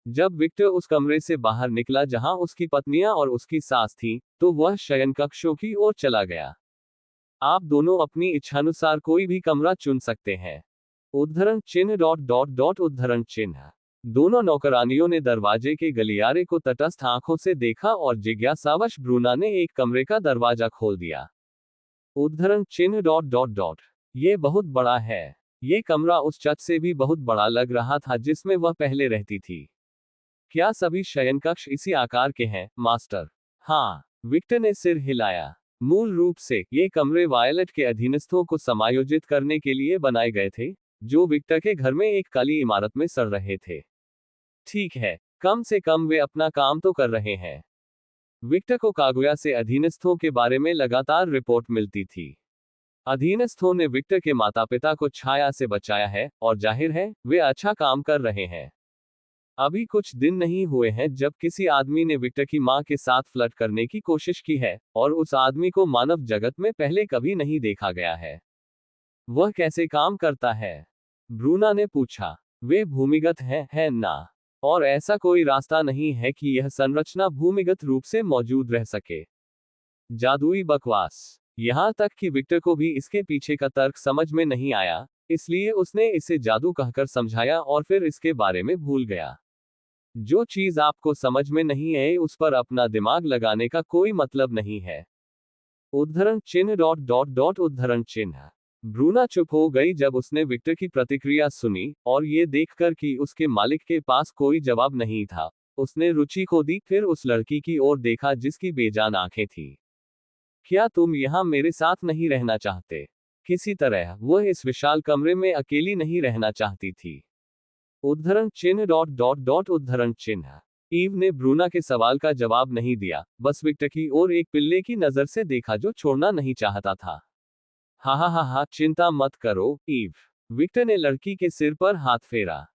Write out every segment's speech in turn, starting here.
जब विक्टर उस कमरे से बाहर निकला जहां उसकी पत्नियां और उसकी सास थी, तो वह शयन कक्षों की ओर चला गया। आप दोनों अपनी इच्छानुसार कोई भी कमरा चुन सकते हैं। उद्धरण चिन्ह डॉट डॉट डॉट उद्धरण चिन्ह। दोनों नौकरानियों ने दरवाजे के गलियारे को तटस्थ आंखों से देखा और जिज्ञासावश ब्रूना ने एक कमरे का दरवाजा खोल दिया। उद्धरण चिन्ह डॉट डॉट डॉट। ये बहुत बड़ा है। ये कमरा उस छत से भी बहुत बड़ा लग रहा था जिसमें वह पहले रहती थी। क्या सभी शयनकक्ष इसी आकार के हैं, मास्टर? हाँ, विक्टर ने सिर हिलाया। मूल रूप से, ये कमरे वायलेट के अधीनस्थों को समायोजित करने के लिए बनाए गए थे, जो विक्टर के घर में एक काली इमारत में सड़ रहे थे। ठीक है, कम से कम वे अपना काम तो कर रहे हैं। विक्टर को कागुया से अधीनस्थों के बारे में लगातार रिपोर्ट मिलती थी। अधीनस्थों ने विक्टर के माता पिता को छाया से बचाया है, और जाहिर है, वे अच्छा काम कर रहे हैं। अभी कुछ दिन नहीं हुए हैं जब किसी आदमी ने विक्टर की मां के साथ फ्लर्ट करने की कोशिश की है, और उस आदमी को मानव जगत में पहले कभी नहीं देखा गया है। वह कैसे काम करता है? ब्रूना ने पूछा। वे भूमिगत हैं, है ना? और ऐसा कोई रास्ता नहीं है कि यह संरचना भूमिगत रूप से मौजूद रह सके। जादुई बकवास। यहां तक कि विक्टर को भी इसके पीछे का तर्क समझ में नहीं आया, इसलिए उसने इसे जादू कहकर समझाया और फिर इसके बारे में भूल गया। जो चीज आपको समझ में नहीं है उस पर अपना दिमाग लगाने का कोई मतलब नहीं है। उद्धरण चिन्ह डॉट डॉट डॉट उद्धरण चिन्ह। ब्रूना चुप हो गई जब उसने विक्टर की प्रतिक्रिया सुनी, और ये देखकर कि उसके मालिक के पास कोई जवाब नहीं था, उसने रुचि खो दी। फिर उस लड़की की ओर देखा जिसकी बेजान आंखें थीं। क्या तुम यहां मेरे साथ नहीं रहना चाहते? किसी तरह वह इस विशाल कमरे में अकेली नहीं रहना चाहती थी। उद्धरण चिन्ह डॉट डॉट डॉट उद्धरण चिन्ह। ईव ने ब्रूना के सवाल का जवाब नहीं दिया, बस विक्टर की ओर एक पिल्ले की नजर से देखा जो छोड़ना नहीं चाहता था। हा हा हा हा, चिंता मत करो, ईव। विक्टर ने लड़की के सिर पर हाथ फेरा।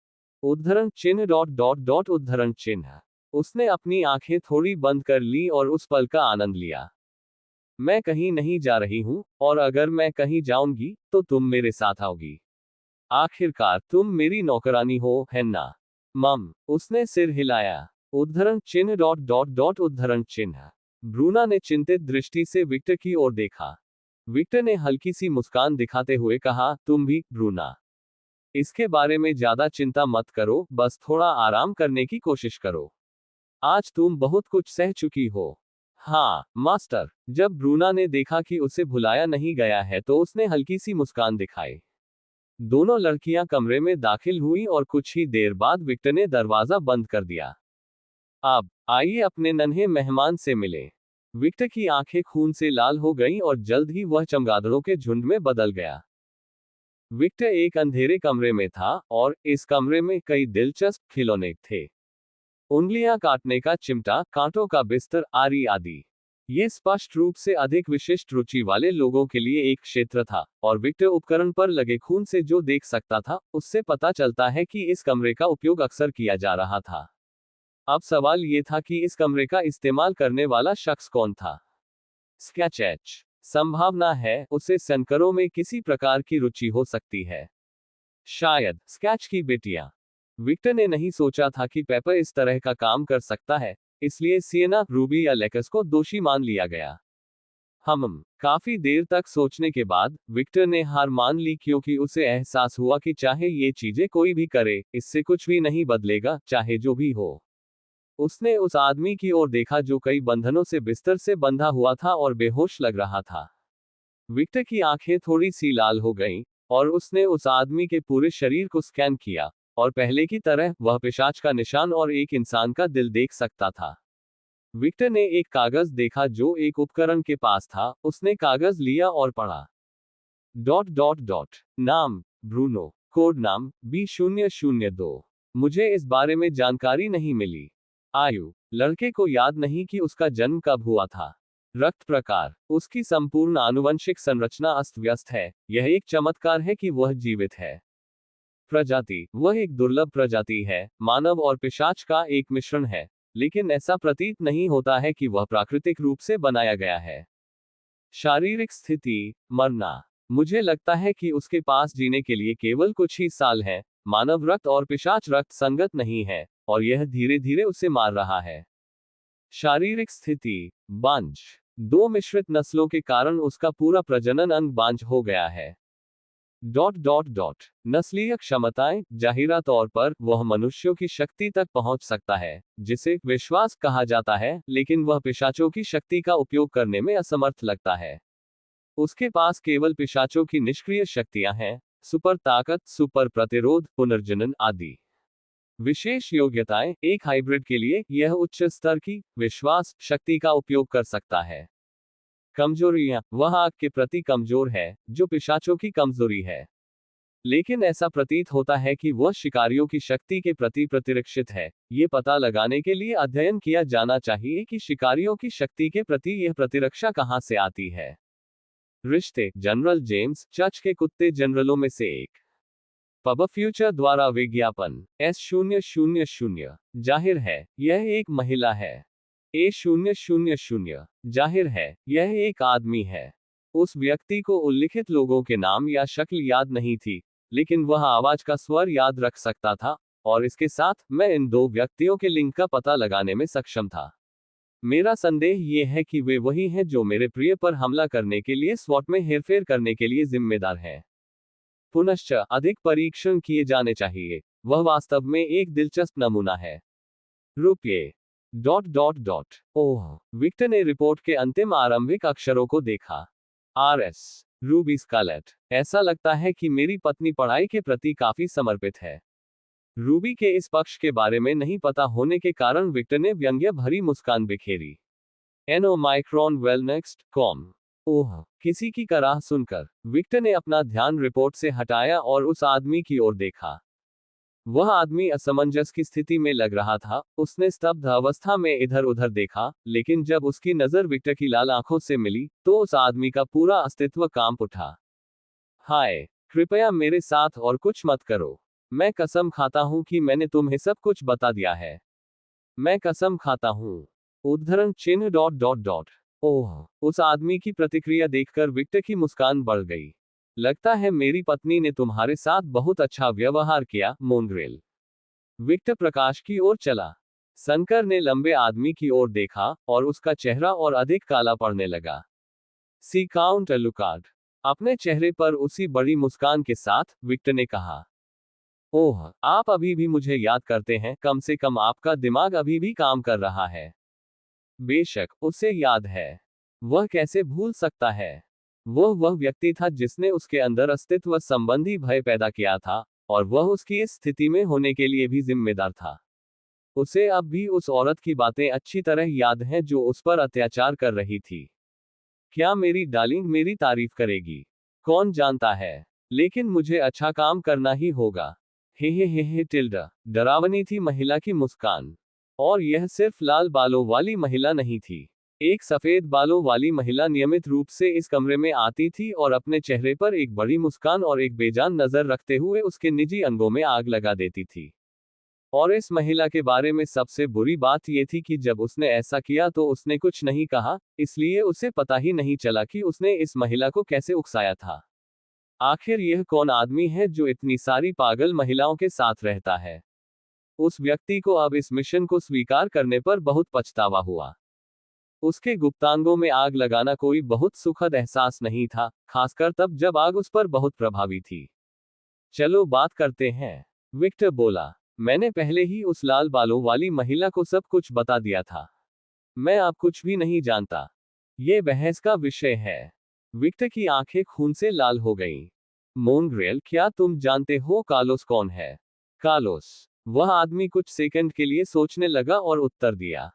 उद्धरण चिन्ह डॉट डॉट डॉट उद्धरण चिन्ह। उसने अपनी आंखें थोड़ी बंद कर ली और उस पल का आनंद लिया। मैं कहीं नहीं जा रही हूं, और अगर मैं कहीं जाऊंगी, तो तुम मेरे साथ आओगी। आखिरकार तुम मेरी नौकरानी हो, है ना? मम। उसने सिर हिलाया। उद्धरण चिन्ह डॉट डॉट डॉट उद्धरण चिन्ह। ब्रूना ने चिंतित दृष्टि से विक्टर की ओर देखा। विक्टर ने हल्की सी मुस्कान दिखाते हुए कहा, तुम भी, ब्रूना। इसके बारे में ज्यादा चिंता मत करो, बस थोड़ा आराम करने की कोशिश करो। आज तुम बहुत कुछ सह चुकी हो। हाँ, मास्टर। जब ब्रूना ने देखा कि उसे भुलाया नहीं गया है तो उसने हल्की सी मुस्कान दिखाई। दोनों लड़कियां कमरे में दाखिल हुई और कुछ ही देर बाद विक्टर ने दरवाजा बंद कर दिया। अब आइए अपने नन्हे मेहमान से मिलें। विक्टर की आंखें खून से लाल हो गईं और जल्द ही वह चमगादड़ों के झुंड में बदल गया। विक्टर एक अंधेरे कमरे में था, और इस कमरे में कई दिलचस्प खिलौने थे। उंगलियां काटने का चिमटा, कांटों का बिस्तर, आरी आदि। ये स्पष्ट रूप से अधिक विशिष्ट रुचि वाले लोगों के लिए एक क्षेत्र था, और विक्टर उपकरण पर लगे खून से जो देख सकता था, उससे पता चलता है कि इस कमरे का उपयोग अक्सर किया जा रहा था। अब सवाल ये था कि इस कमरे का इस्तेमाल करने वाला शख्स कौन था? स्केचएच। संभावना है उसे सनकरों में किसी प्रकार की रुचि हो सकती है। शायद स्केच की बेटियां। विक्टर ने नहीं सोचा था कि पेपर इस तरह का काम कर सकता है, इसलिए सिएना, रूबी या लेकस को दोषी मान लिया गया। काफी देर तक सोचने के बाद विक्टर ने हार मान ली, क्योंकि उसे एहसास हुआ कि चाहे ये चीजें कोई भी करे, इससे कुछ भी नहीं बदलेगा, चाहे जो भी हो। उसने उस आदमी की ओर देखा जो कई बंधनों से बिस्तर से बंधा हुआ था और बेहोश लग रहा था। विक्टर की आंखें थोड़ी सी लाल हो गईं, और उसने उस आदमी के पूरे शरीर को स्कैन किया, और पहले की तरह वह पिशाच का निशान और एक इंसान का दिल देख सकता था। विक्टर ने एक कागज देखा जो एक उपकरण के पास था, उसने कागज लिया और पढ़ा। Dot dot dot. नाम, ब्रूनो। कोड नाम, B002। मुझे इस बारे में जानकारी नहीं मिली। आयु, लड़के को याद नहीं कि उसका जन्म कब हुआ था। रक्त प्रकार, उसकी संपूर्ण आनुवंशिक संरचना अस्त व्यस्त है, यह एक चमत्कार है कि वह जीवित है। प्रजाति, वह एक दुर्लभ प्रजाति है, मानव और पिशाच का एक मिश्रण है, लेकिन ऐसा प्रतीत नहीं होता है कि वह प्राकृतिक रूप से बनाया गया है। शारीरिक स्थिति, मरना। मुझे लगता है कि उसके पास जीने के लिए केवल कुछ ही साल हैं। मानव रक्त और पिशाच रक्त संगत नहीं है, और यह धीरे धीरे उसे मार रहा है। शारीरिक स्थिति बांझ। 2 मिश्रित नस्लों के कारण उसका पूरा प्रजनन अंग बांझ हो गया है। नस्लीय क्षमताएं। जाहिरा तौर पर वह मनुष्यों की शक्ति तक पहुंच सकता है, जिसे विश्वास कहा जाता है, लेकिन वह पिशाचों की शक्ति का उपयोग करने में असमर्थ लगता है। उसके पास केवल पिशाचों की निष्क्रिय शक्तियां हैं, सुपर ताकत, सुपर प्रतिरोध, पुनर्जनन आदि। विशेष योग्यताएं। एक हाइब्रिड के लिए यह उच्च स्तर की विश्वास शक्ति का उपयोग कर सकता है। कमजोरियां। वह आग के प्रति कमजोर है, जो पिशाचों की कमजोरी है। लेकिन ऐसा प्रतीत होता है कि वह शिकारियों की शक्ति के प्रति प्रतिरक्षित है। ये पता लगाने के लिए अध्ययन किया जाना चाहिए कि शिकारियों की शक्ति के प्रति यह प्रतिरक्षा कहां से आती है। रिश्ते। जनरल जेम्स चर्च के कुत्ते जनरलों में से एक। पब फ्यूचर द्वारा विज्ञापन S000। जाहिर है यह एक महिला है। A000। जाहिर है यह एक आदमी है। उस व्यक्ति को उल्लिखित लोगों के नाम या शक्ल याद नहीं थी, लेकिन वह आवाज का स्वर याद रख सकता था, और इसके साथ मैं इन 2 व्यक्तियों के लिंक का पता लगाने में सक्षम था। मेरा संदेह ये है कि वे वही हैं जो मेरे प्रिय पर हमला करने के लिए स्वॉट में हेरफेर करने के लिए जिम्मेदार हैं। पुनश्च अधिक परीक्षण किए जाने चाहिए। वह वास्तव में एक दिलचस्प नमूना है। रुपये। ओह। विक्टर ने रिपोर्ट के अंतिम आरंभिक अक्षरों को देखा। RS Ruby Scarlett. ऐसा लगता है कि मेरी पत्नी पढ़ाई के प्रति काफी समर्पित है। रूबी के इस पक्ष के बारे में नहीं पता होने के कारण विक्टर ने व्यंग्य भरी मुस्कान बिखेरी। एनो माइक्रोन वेल नेक्स्ट कॉम। ओह। किसी की कराह सुनकर विक्टर ने अपना ध्यान रिपोर्ट से हटाया और उस आदमी की ओर देखा। वह आदमी असमंजस की स्थिति में लग रहा था। उसने स्तब्ध अवस्था में इधर उधर देखा, लेकिन जब उसकी नजर विक्टर की लाल आंखों से मिली, तो उस आदमी का पूरा अस्तित्व कांप उठा। हाय, कृपया मेरे साथ और कुछ मत करो। मैं कसम खाता हूं कि मैंने तुम्हें सब कुछ बता दिया है। मैं कसम खाता हूं। उद्धरण चिन्ह। ओह। उस आदमी की प्रतिक्रिया देखकर विक्टर की मुस्कान बढ़ गई। लगता है मेरी पत्नी ने तुम्हारे साथ बहुत अच्छा व्यवहार किया, मोनग्रेल। विक्टर प्रकाश की ओर चला। शंकर ने लंबे आदमी की ओर देखा, और उसका चेहरा और अधिक काला पड़ने लगा। सी काउंट लुकार्ड। अपने चेहरे पर उसी बड़ी मुस्कान के साथ विक्टर ने कहा, ओह, आप अभी भी मुझे याद करते हैं। कम से कम आपका दिमाग अभी भी काम कर रहा है। बेशक, उसे याद है। वह कैसे भूल सकता है? वह व्यक्ति था जिसने उसके अंदर अस्तित्व संबंधी भय पैदा किया था, और वह उसकी इस स्थिति में होने के लिए भी जिम्मेदार था। उसे अब भी उस औरत की बातें अच्छी तरह याद हैं जो उस पर अत्याचार कर रही थी। क्या मेरी डार्लिंग मेरी तारीफ करेगी? कौन जानता है। लेकिन मुझे अच्छा काम करना ही होगा। हे टिल्डा। डरावनी थी महिला की मुस्कान। और यह सिर्फ लाल बालों वाली महिला नहीं थी। एक सफेद बालों वाली महिला नियमित रूप से इस कमरे में आती थी और अपने चेहरे पर एक बड़ी मुस्कान और एक बेजान नजर रखते हुए उसके निजी अंगों में आग लगा देती थी। और इस महिला के बारे में सबसे बुरी बात यह थी कि जब उसने ऐसा किया तो उसने कुछ नहीं कहा, इसलिए उसे पता ही नहीं चला कि उसने इस महिला को कैसे उकसाया था। आखिर यह कौन आदमी है जो इतनी सारी पागल महिलाओं के साथ रहता है? उस व्यक्ति को अब इस मिशन को स्वीकार करने पर बहुत पछतावा हुआ। उसके गुप्तांगों में आग लगाना कोई बहुत सुखद एहसास नहीं था, खासकर तब जब आग उस पर बहुत प्रभावी थी। चलो बात करते हैं, विक्टर बोला। मैंने पहले ही उस लाल बालों वाली महिला को सब कुछ बता दिया था। मैं अब कुछ भी नहीं जानता। ये बहस का विषय है। विक्टर की आंखें खून से लाल हो गईं। मोनग्रेल, क्या तुम जानते हो कार्लोस कौन है? कार्लोस। वह आदमी कुछ सेकंड के लिए सोचने लगा और उत्तर दिया,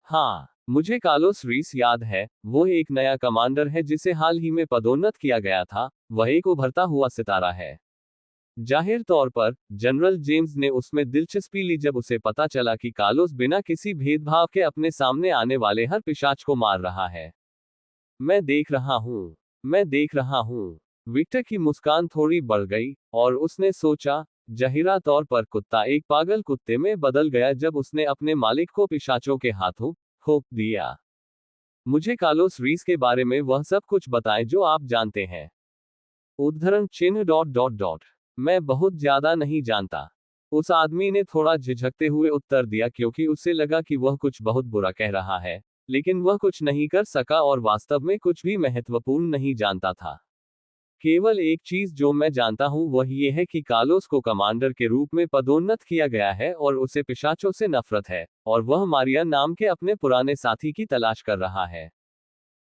हाँ, मुझे कार्लोस रीस याद है। वो एक नया कमांडर है जिसे हाल ही में पदोन्नत किया गया था। वह एक उभरता हुआ सितारा है। जाहिर तौर पर जनरल जेम्स ने उसमें दिलचस्पी ली जब उसे पता चला कि कार्लोस बिना किसी भेदभाव के अपने सामने आने वाले हर पिशाच को मार रहा है। मैं देख रहा हूँ। विक्टर की मुस्कान थोड़ी बढ़ गई, और उसने सोचा, जाहिरा तौर पर कुत्ता एक पागल कुत्ते में बदल गया जब उसने अपने मालिक को पिशाचों के हाथों खो दिया। मुझे कार्लोस रीस के बारे में वह सब कुछ बताएं जो आप जानते हैं। उद्धरण चिन्ह। मैं बहुत ज्यादा नहीं जानता। उस आदमी ने थोड़ा झिझकते हुए उत्तर दिया, क्योंकि उसे लगा कि वह कुछ बहुत बुरा कह रहा है, लेकिन वह कुछ नहीं कर सका और वास्तव में कुछ भी महत्वपूर्ण नहीं जानता था। केवल एक चीज जो मैं जानता हूं वह यह है कि कार्लोस को कमांडर के रूप में पदोन्नत किया गया है और उसे पिशाचों से नफरत है, और वह मारिया नाम के अपने पुराने साथी की तलाश कर रहा है।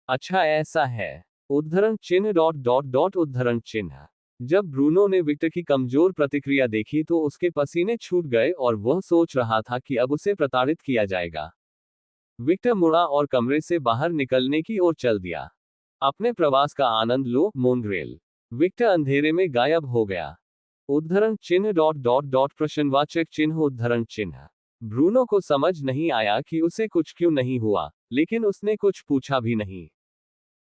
अच्छा, ऐसा है। उद्धरण चिन्ह डॉट डॉट डॉट उद्धरण चिन्ह। जब ब्रूनो ने विक्टर की कमजोर प्रतिक्रिया देखी तो उसके पसीने छूट गए और वह सोच रहा था कि अब उसे प्रताड़ित किया जाएगा। विक्टर मुड़ा और कमरे से बाहर निकलने की ओर चल दिया। अपने प्रवास का आनंद लो, मोनग्रेल। विक्टर अंधेरे में गायब हो गया। उद्धरण चिन्ह डॉट डॉट डॉट प्रश्नवाचक चिन्ह उद्धरण चिन्ह। ब्रूनो को समझ नहीं आया कि उसे कुछ क्यों नहीं हुआ, लेकिन उसने कुछ पूछा भी नहीं।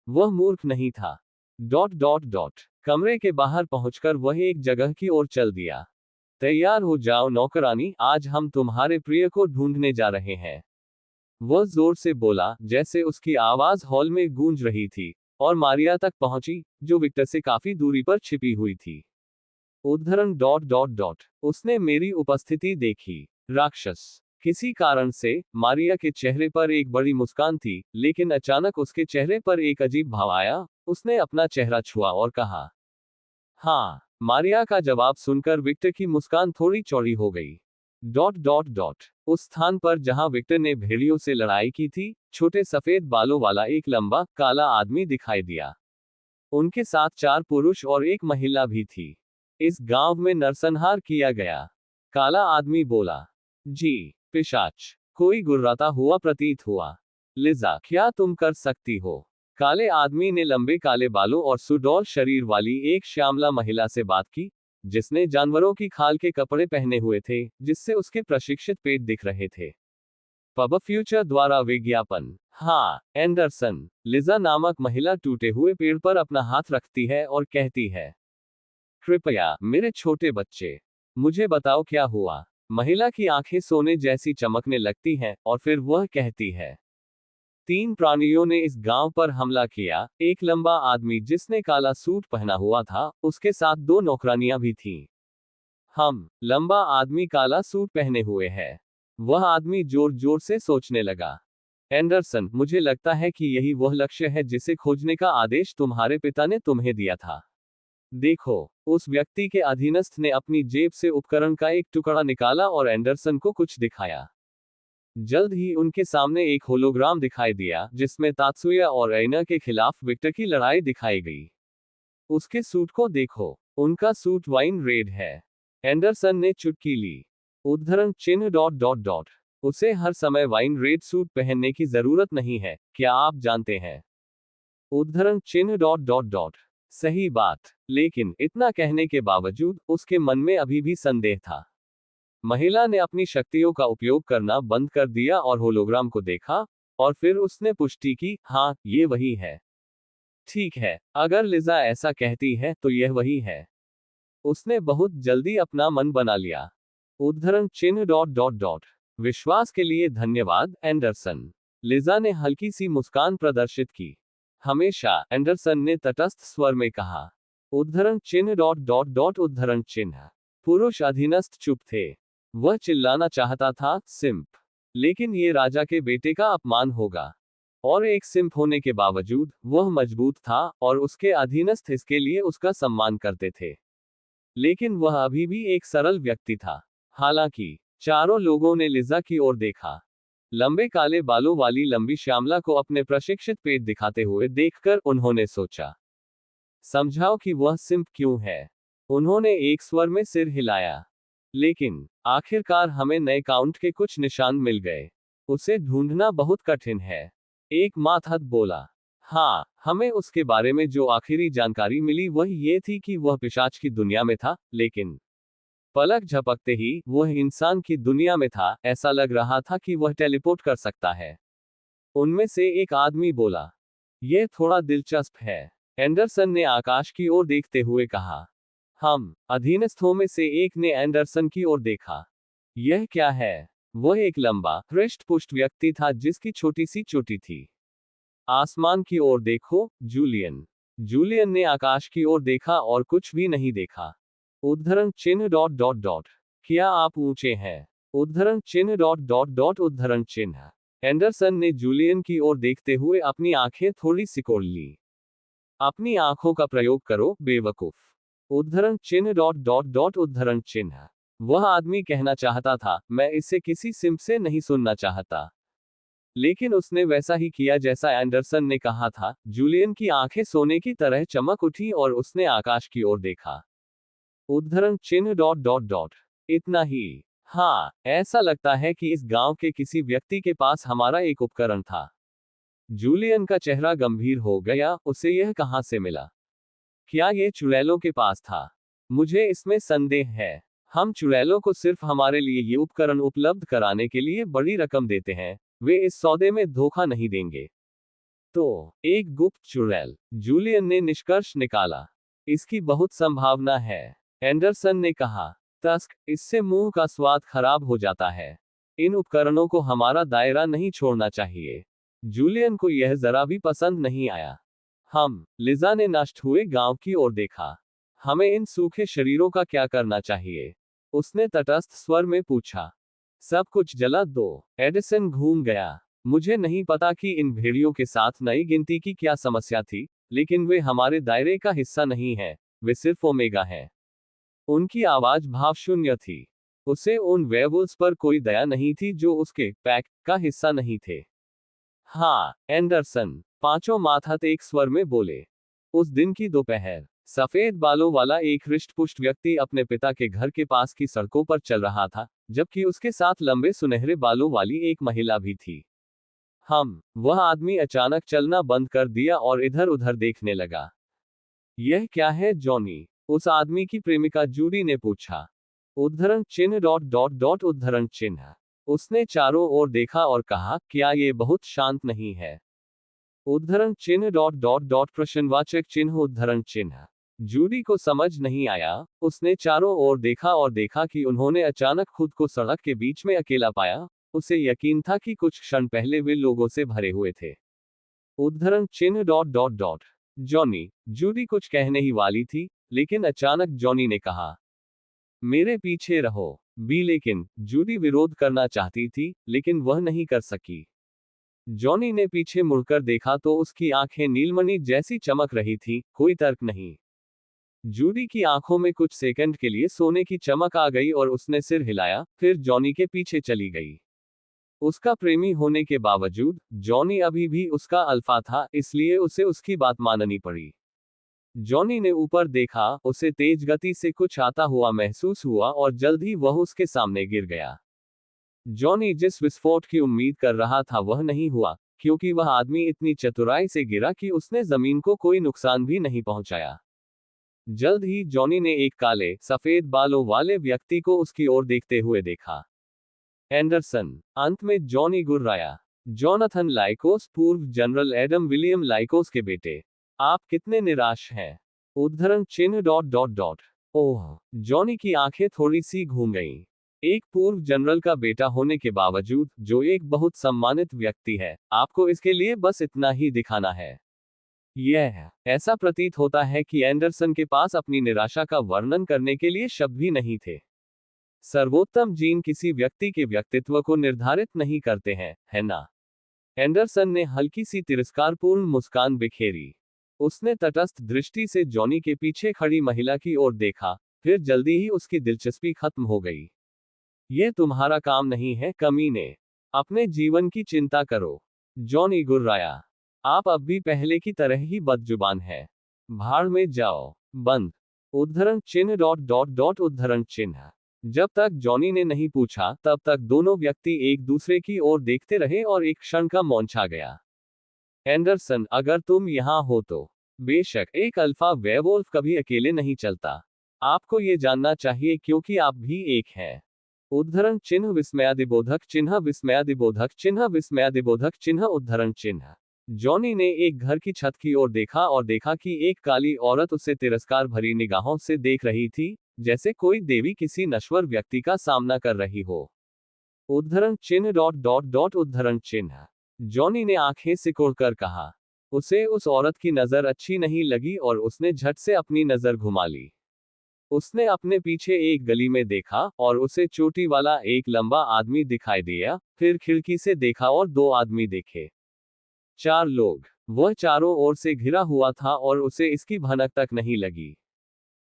वह मूर्ख नहीं था। Dot dot dot. कमरे के बाहर पहुंचकर वह एक जगह की ओर चल दिया। तैयार हो जाओ नौकरानी, आज हम तुम्हारे प्रिय को ढूंढने जा रहे हैं। वह जोर से बोला, जैसे उसकी आवाज हॉल में गूंज रही थी, और मारिया तक पहुंची, जो विक्टर से काफी दूरी पर छिपी हुई थी। उद्धरण डॉट डॉट डॉट। उसने मेरी उपस्थिति देखी। राक्षस। किसी कारण से मारिया के चेहरे पर एक बड़ी मुस्कान थी, लेकिन अचानक उसके चेहरे पर एक अजीब भाव आया। उसने अपना चेहरा छुआ और कहा, हाँ। मारिया का जवाब सुनकर विक्टर की मुस्कान थोड़ी चौड़ी हो गई। Dot dot dot. उस स्थान पर जहां विक्टर ने भेड़ियों से लड़ाई की थी, छोटे सफेद बालों वाला एक लंबा काला आदमी दिखाई दिया। उनके साथ 4 पुरुष और एक महिला भी थी। इस गांव में नरसंहार किया गया। काला आदमी बोला, जी, पिशाच। कोई गुर्राता हुआ प्रतीत हुआ। लिजा, क्या तुम कर सकती हो? काले आदमी ने लंबे काले बालों और सुडौल शरीर वाली एक श्यामला महिला से बात की, जिसने जानवरों की खाल के कपड़े पहने हुए थे, जिससे उसके प्रशिक्षित पेट दिख रहे थे। पब फ्यूचर द्वारा विज्ञापन। हाँ, एंडरसन। लिजा नामक महिला टूटे हुए पेड़ पर अपना हाथ रखती है और कहती है, कृपया मेरे छोटे बच्चे, मुझे बताओ क्या हुआ। महिला की आंखें सोने जैसी चमकने लगती हैं, और फिर वह कहती है, 3 प्राणियों ने इस गांव पर हमला किया। एक लंबा आदमी जिसने काला सूट पहना हुआ था, उसके साथ 2 नौकरानियां भी थीं। हम, लंबा आदमी काला सूट पहने हुए है। वह आदमी जोर जोर से सोचने लगा। एंडरसन, मुझे लगता है कि यही वह लक्ष्य है जिसे खोजने का आदेश तुम्हारे पिता ने तुम्हें दिया था। देखो, उस व्यक्ति के अधीनस्थ ने अपनी जेब से उपकरण का एक टुकड़ा निकाला और एंडरसन को कुछ दिखाया। जल्द ही उनके सामने एक होलोग्राम दिखाई दिया, जिसमें तात्सुया और ऐना के खिलाफ विक्टर की लड़ाई दिखाई गई। उसके सूट को देखो, उनका सूट वाइन रेड है। एंडरसन ने चुटकी ली। उद्धरण चिन्ह डॉट डॉट डॉट। उसे हर समय वाइन रेड सूट पहनने की जरूरत नहीं है, क्या आप जानते हैं? उद्धरण चिन्ह डॉट डॉट डॉट। सही बात, लेकिन इतना कहने के बावजूद उसके मन में अभी भी संदेह था। महिला ने अपनी शक्तियों का उपयोग करना बंद कर दिया और होलोग्राम को देखा, और फिर उसने पुष्टि की, हाँ, ये वही है। ठीक है, अगर लिजा ऐसा कहती है तो यह वही है। उसने बहुत जल्दी अपना मन बना लिया। उद्धरण चिन्ह डॉट डॉट डॉट। विश्वास के लिए धन्यवाद, एंडरसन। लिजा ने हल्की सी मुस्कान प्रदर्शित की। हमेशा, एंडरसन ने तटस्थ स्वर में कहा। उद्धरण चिन्ह डॉट डॉट डॉट उद्धरण चिन्ह। पुरुष अधीनस्थ चुप थे। वह चिल्लाना चाहता था, सिंप। लेकिन ये राजा के बेटे का अपमान होगा। और एक सिंप होने के बावजूद, वह मजबूत था, और उसके अधीनस्थ इसके लिए उसका सम्मान करते थे। लेकिन वह अभी भी एक सरल व्यक्ति था। हालांकि, चारों लोगों ने लिजा की ओर देखा। लंबे काले बालों वाली लंबी श्यामला को अपने प्रशिक्षित पेट दिखाते हुए देखकर उन्होंने सोचा, समझाओ कि वह सिंप क्यों है। उन्होंने एक स्वर में सिर हिलाया। लेकिन, आखिरकार हमें नए काउंट के कुछ निशान मिल गए। उसे ढूंढना बहुत कठिन है। एक मातहत बोला। हाँ, हमें उसके बारे में जो आखिरी जानकारी मिली वह ये थी कि वह पिशाच की दुनिया में था, लेकिन पलक झपकते ही वह इंसान की दुनिया में था। ऐसा लग रहा था कि वह टेलीपोर्ट कर सकता है। उनमें से एक आदमी बोला, यह थोड़ा दिलचस्प है। एंडरसन ने आकाश की ओर देखते हुए कहा। हम अधीनस्थों में से एक ने एंडरसन की ओर देखा। यह क्या है? वह एक लंबा, हृष्ट-पुष्ट व्यक्ति था जिसकी छोटी सी चोटी थी। आसमान की ओर देखो, जूलियन। जूलियन ने आकाश की ओर देखा और कुछ भी नहीं देखा। उद्धरण चिन्ह डॉट डॉट डॉट। क्या आप ऊंचे हैं? उद्धरण चिन्ह डॉट डॉट डॉट उद्धरण चिन्ह। एंडरसन ने जूलियन की ओर देखते हुए अपनी आंखें थोड़ी सिकोड़ ली। अपनी आंखों का प्रयोग करो, बेवकूफ। उद्धरण चिन्ह डॉट डॉट डॉट उद्धरण चिन्ह। वह आदमी कहना चाहता था, मैं इसे किसी सिम से नहीं सुनना चाहता। लेकिन उसने वैसा ही किया जैसा एंडरसन ने कहा था। जूलियन की आंखें सोने की तरह चमक उठी और उसने आकाश की ओर देखा। उद्धरण चिन्ह डॉट डॉट डॉट। इतना ही। हाँ, ऐसा लगता है कि इस गांव के किसी व्यक्ति के पास हमारा एक उपकरण था। जूलियन का चेहरा गंभीर हो गया, उसे यह कहां से मिला? क्या ये चुड़ैलों के पास था? मुझे इसमें संदेह है। हम चुड़ैलों को सिर्फ हमारे लिए ये उपकरण उपलब्ध कराने के लिए बड़ी रकम देते हैं। वे इस सौदे में धोखा नहीं देंगे। तो, एक गुप्त चुड़ैल, जूलियन ने निष्कर्ष निकाला। इसकी बहुत संभावना है, एंडरसन ने कहा। तस्क, इससे मुंह का स्वाद खराब हो जाता है। इन उपकरणों को हमारा दायरा नहीं छोड़ना चाहिए। जूलियन को यह जरा भी पसंद नहीं आया। लिजा ने नष्ट हुए गांव की ओर देखा। हमें इन सूखे शरीरों का क्या करना चाहिए? उसने तटस्थ स्वर में पूछा। सब कुछ जला दो। एडिसन घूम गया। मुझे नहीं पता कि इन भेड़ियों के साथ नई गिनती की क्या समस्या थी, लेकिन वे हमारे दायरे का हिस्सा नहीं हैं, वे सिर्फ ओमेगा हैं। उनकी आवाज भावशून्य थी। उसे उन वेयरवुल्व्स पर कोई दया नहीं थी जो उसके पैक का हिस्सा नहीं थे। हाँ, एंडरसन, पांचों माथात एक स्वर में बोले। उस दिन की दोपहर, सफेद बालों वाला एक हृष्टपुष्ट व्यक्ति अपने पिता के घर के पास की सड़कों पर चल रहा था, जबकि उसके साथ लंबे सुनहरे बालों वाली एक महिला भी थी। वह आदमी अचानक चलना बंद कर दिया और इधर उधर देखने लगा। यह क्या है, जॉनी? उस आदमी की प्रेमिका जूडी ने पूछा। उद्धरण चिन्ह डॉट डॉट डॉट उद्धरण चिन्ह। उसने चारों ओर देखा और कहा, क्या ये बहुत शांत नहीं है? उद्धरण चिन्ह डॉट डॉट डॉट प्रश्नवाचक चिन्ह उद्धरण चिन्ह। जूडी को समझ नहीं आया। उसने चारों ओर देखा और देखा कि उन्होंने अचानक खुद को सड़क के बीच में अकेला पाया। उसे यकीन था कि कुछ क्षण पहले वे लोगों से भरे हुए थे। उद्धरण चिन्ह dot dot dot. Johnny. Judy कुछ कहने ही वाली थी, लेकिन अचानक जॉनी ने कहा, मेरे पीछे रहो। लेकिन जूडी विरोध करना चाहती थी, लेकिन वह नहीं कर सकी। जॉनी ने पीछे मुड़कर देखा तो उसकी आंखें नीलमणि जैसी चमक रही थी, कोई तर्क नहीं। जूडी की आंखों में कुछ सेकंड के लिए सोने की चमक आ गई और उसने सिर हिलाया, फिर जॉनी के पीछे चली गई। उसका प्रेमी होने के बावजूद, जॉनी अभी भी उसका अल्फा था, इसलिए उसे उसकी बात माननी पड़ी। जॉनी ने ऊपर देखा, उसे तेज गति से कुछ आता हुआ महसूस हुआ और जल्द ही वह उसके सामने गिर गया। जॉनी जिस विस्फोट की उम्मीद कर रहा था वह नहीं हुआ, क्योंकि वह आदमी इतनी चतुराई से गिरा कि उसने जमीन को कोई नुकसान भी नहीं पहुंचाया। जल्द ही जॉनी ने एक काले, सफेद बालों वाले व्यक्ति को उसकी ओर देखते हुए देखा। एंडरसन। अंत में जॉनी गुर्राया। जोनाथन लाइकोस, पूर्व जनरल एडम विलियम लाइकोस के बेटे। आप कितने निराश हैं? उद्धरण चिन्ह डॉट डॉट डॉट। ओह, जॉनी की आंखें थोड़ी सी घूम गईं। एक पूर्व जनरल का बेटा होने के बावजूद, जो एक बहुत सम्मानित व्यक्ति है, आपको इसके लिए बस इतना ही दिखाना है। यह ऐसा प्रतीत होता है कि एंडरसन के पास अपनी निराशा का वर्णन करने के लिए शब्द भी नहीं थे। सर्वोत्तम जीन किसी व्यक्ति के व्यक्तित्व को निर्धारित नहीं करते हैं, है ना? एंडरसन ने हल्की सी तिरस्कारपूर्ण मुस्कान बिखेरी। उसने तटस्थ दृष्टि से जॉनी के पीछे खड़ी महिला की ओर देखा, फिर जल्दी ही उसकी दिलचस्पी खत्म हो गई। यह तुम्हारा काम नहीं है, कमीने। अपने जीवन की चिंता करो। जॉनी गुर्राया। आप अब भी पहले की तरह ही बदजुबान हैं। भाड़ में जाओ। बंद। उद्धरण चिन्ह डॉट डॉट डॉट उद्धरण चिन्ह। जब तक जॉनी ने नहीं पूछा, तब तक दोनों व्यक्ति एक दूसरे की ओर देखते रहे और एक क्षण का मौन छा गया। एंडरसन, अगर तुम यहां हो तो। बेशक, एक अल्फा वेयरवुल्फ कभी अकेले नहीं चलता। आपको ये जानना चाहिए क्योंकि आप भी एक हैं। उद्धरण चिन्ह विस्मयादिबोधक चिन्ह विस्मयादिबोधक चिन्ह विस्मयादिबोधक चिन्ह उद्धरण चिन्ह। जॉनी ने एक घर की छत की ओर देखा और देखा कि एक काली औरत उसे तिरस्कार भरी निगाहों से देख रही थी, जैसे कोई देवी किसी नश्वर व्यक्ति का सामना कर रही हो। उद्धरण चिन्ह डॉट डॉट डॉट उद्धरण चिन्ह। जॉनी ने आंखें सिकोड़कर कहा। उसे उस औरत की नजर अच्छी नहीं लगी और उसने झट से अपनी नजर घुमा ली। उसने अपने पीछे एक गली में देखा और उसे चोटी वाला एक लंबा आदमी दिखाई दिया, फिर खिड़की से देखा और दो आदमी देखे। 4 लोग। वह चारों ओर से घिरा हुआ था और उसे इसकी भनक तक नहीं लगी।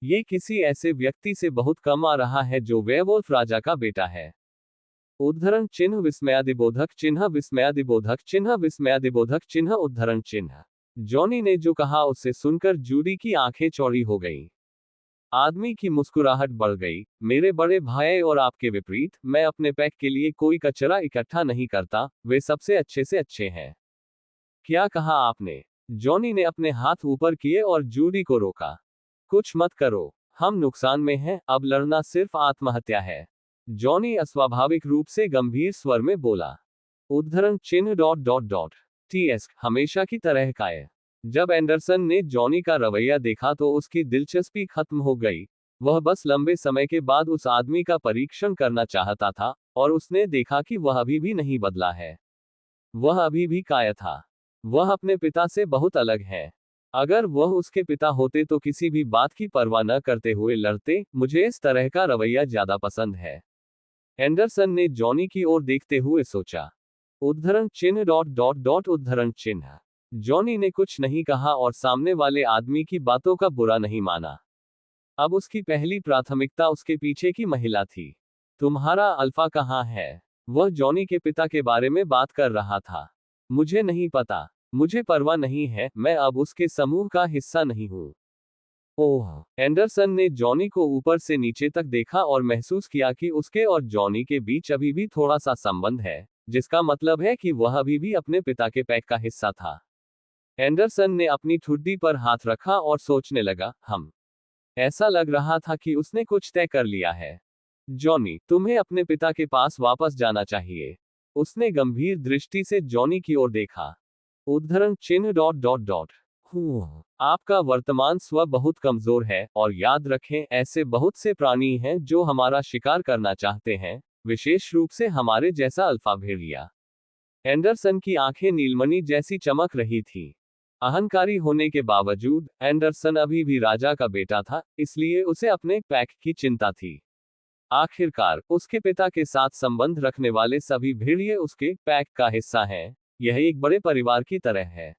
ये किसी ऐसे व्यक्ति से बहुत कम आ रहा है जो वेयरवुल्फ राजा का बेटा है। उद्धरण चिन्ह विस्मयादिबोधक चिन्ह विस्मयादिबोधक चिन्ह विस्मयादिबोधक चिन्ह उद्धरण चिन्ह। जॉनी ने जो कहा उसे सुनकर जूडी की आंखें चौड़ी हो गईं। आदमी की मुस्कुराहट बढ़ गई। मेरे बड़े भाई और आपके विपरीत, मैं अपने पैक के लिए कोई कचरा इकट्ठा नहीं करता, वे सबसे अच्छे से अच्छे हैं। क्या कहा आपने? जॉनी ने अपने हाथ ऊपर किए और जूडी को रोका। कुछ मत करो, हम नुकसान में हैं, अब लड़ना सिर्फ आत्महत्या है। जॉनी अस्वाभाविक रूप से गंभीर स्वर में बोला। उद्धरण चिन्ह डॉट डॉट डॉट टीएस हमेशा की तरह काय। जब एंडरसन ने जॉनी का रवैया देखा तो उसकी दिलचस्पी खत्म हो गई। वह बस लंबे समय के बाद उस आदमी का परीक्षण करना चाहता था, और उसने देखा कि वह अभी भी नहीं बदला है। वह अभी भी काय था। वह अपने पिता से बहुत अलग है। अगर वह उसके पिता होते तो किसी भी बात की परवाह न करते हुए लड़ते। मुझे इस तरह का रवैया ज्यादा पसंद है। एंडरसन ने जॉनी की ओर देखते हुए सोचा। उद्धरण चिन्ह डॉट डॉट डॉट उद्धरण चिन्ह। जॉनी ने कुछ नहीं कहा और सामने वाले आदमी की बातों का बुरा नहीं माना। अब उसकी पहली प्राथमिकता उसके पीछे की महिला थी। तुम्हारा अल्फा कहाँ है? वह जॉनी के पिता के बारे में बात कर रहा था। मुझे नहीं पता। मुझे परवाह नहीं है, मैं अब उसके समूह का हिस्सा नहीं हूं। ओह! एंडरसन ने जॉनी को ऊपर से नीचे तक देखा और महसूस किया कि उसके और जॉनी के बीच अभी भी थोड़ा सा संबंध है, जिसका मतलब है कि वह अभी भी अपने पिता के पैक का हिस्सा था। एंडरसन ने अपनी ठुड्डी पर हाथ रखा और सोचने लगा, ऐसा लग रहा था कि उसने कुछ तय कर लिया है। जॉनी, तुम्हें अपने पिता के पास वापस जाना चाहिए। उसने गंभीर दृष्टि से जॉनी की ओर देखा। उद्धरण चिन्ह डॉट डॉट डॉट आपका वर्तमान स्व बहुत कमजोर है, और याद रखें, ऐसे बहुत से प्राणी हैं जो हमारा शिकार करना चाहते हैं, विशेष रूप से हमारे जैसा अल्फा भेड़िया। एंडरसन की आंखें नीलमणि जैसी चमक रही थी। अहंकारी होने के बावजूद, एंडरसन अभी भी राजा का बेटा था, इसलिए उसे अपने पैक की चिंता थी। आखिरकार, उसके पिता के साथ संबंध रखने वाले सभी भेड़िए उसके पैक का हिस्सा हैं। यह एक बड़े परिवार की तरह है।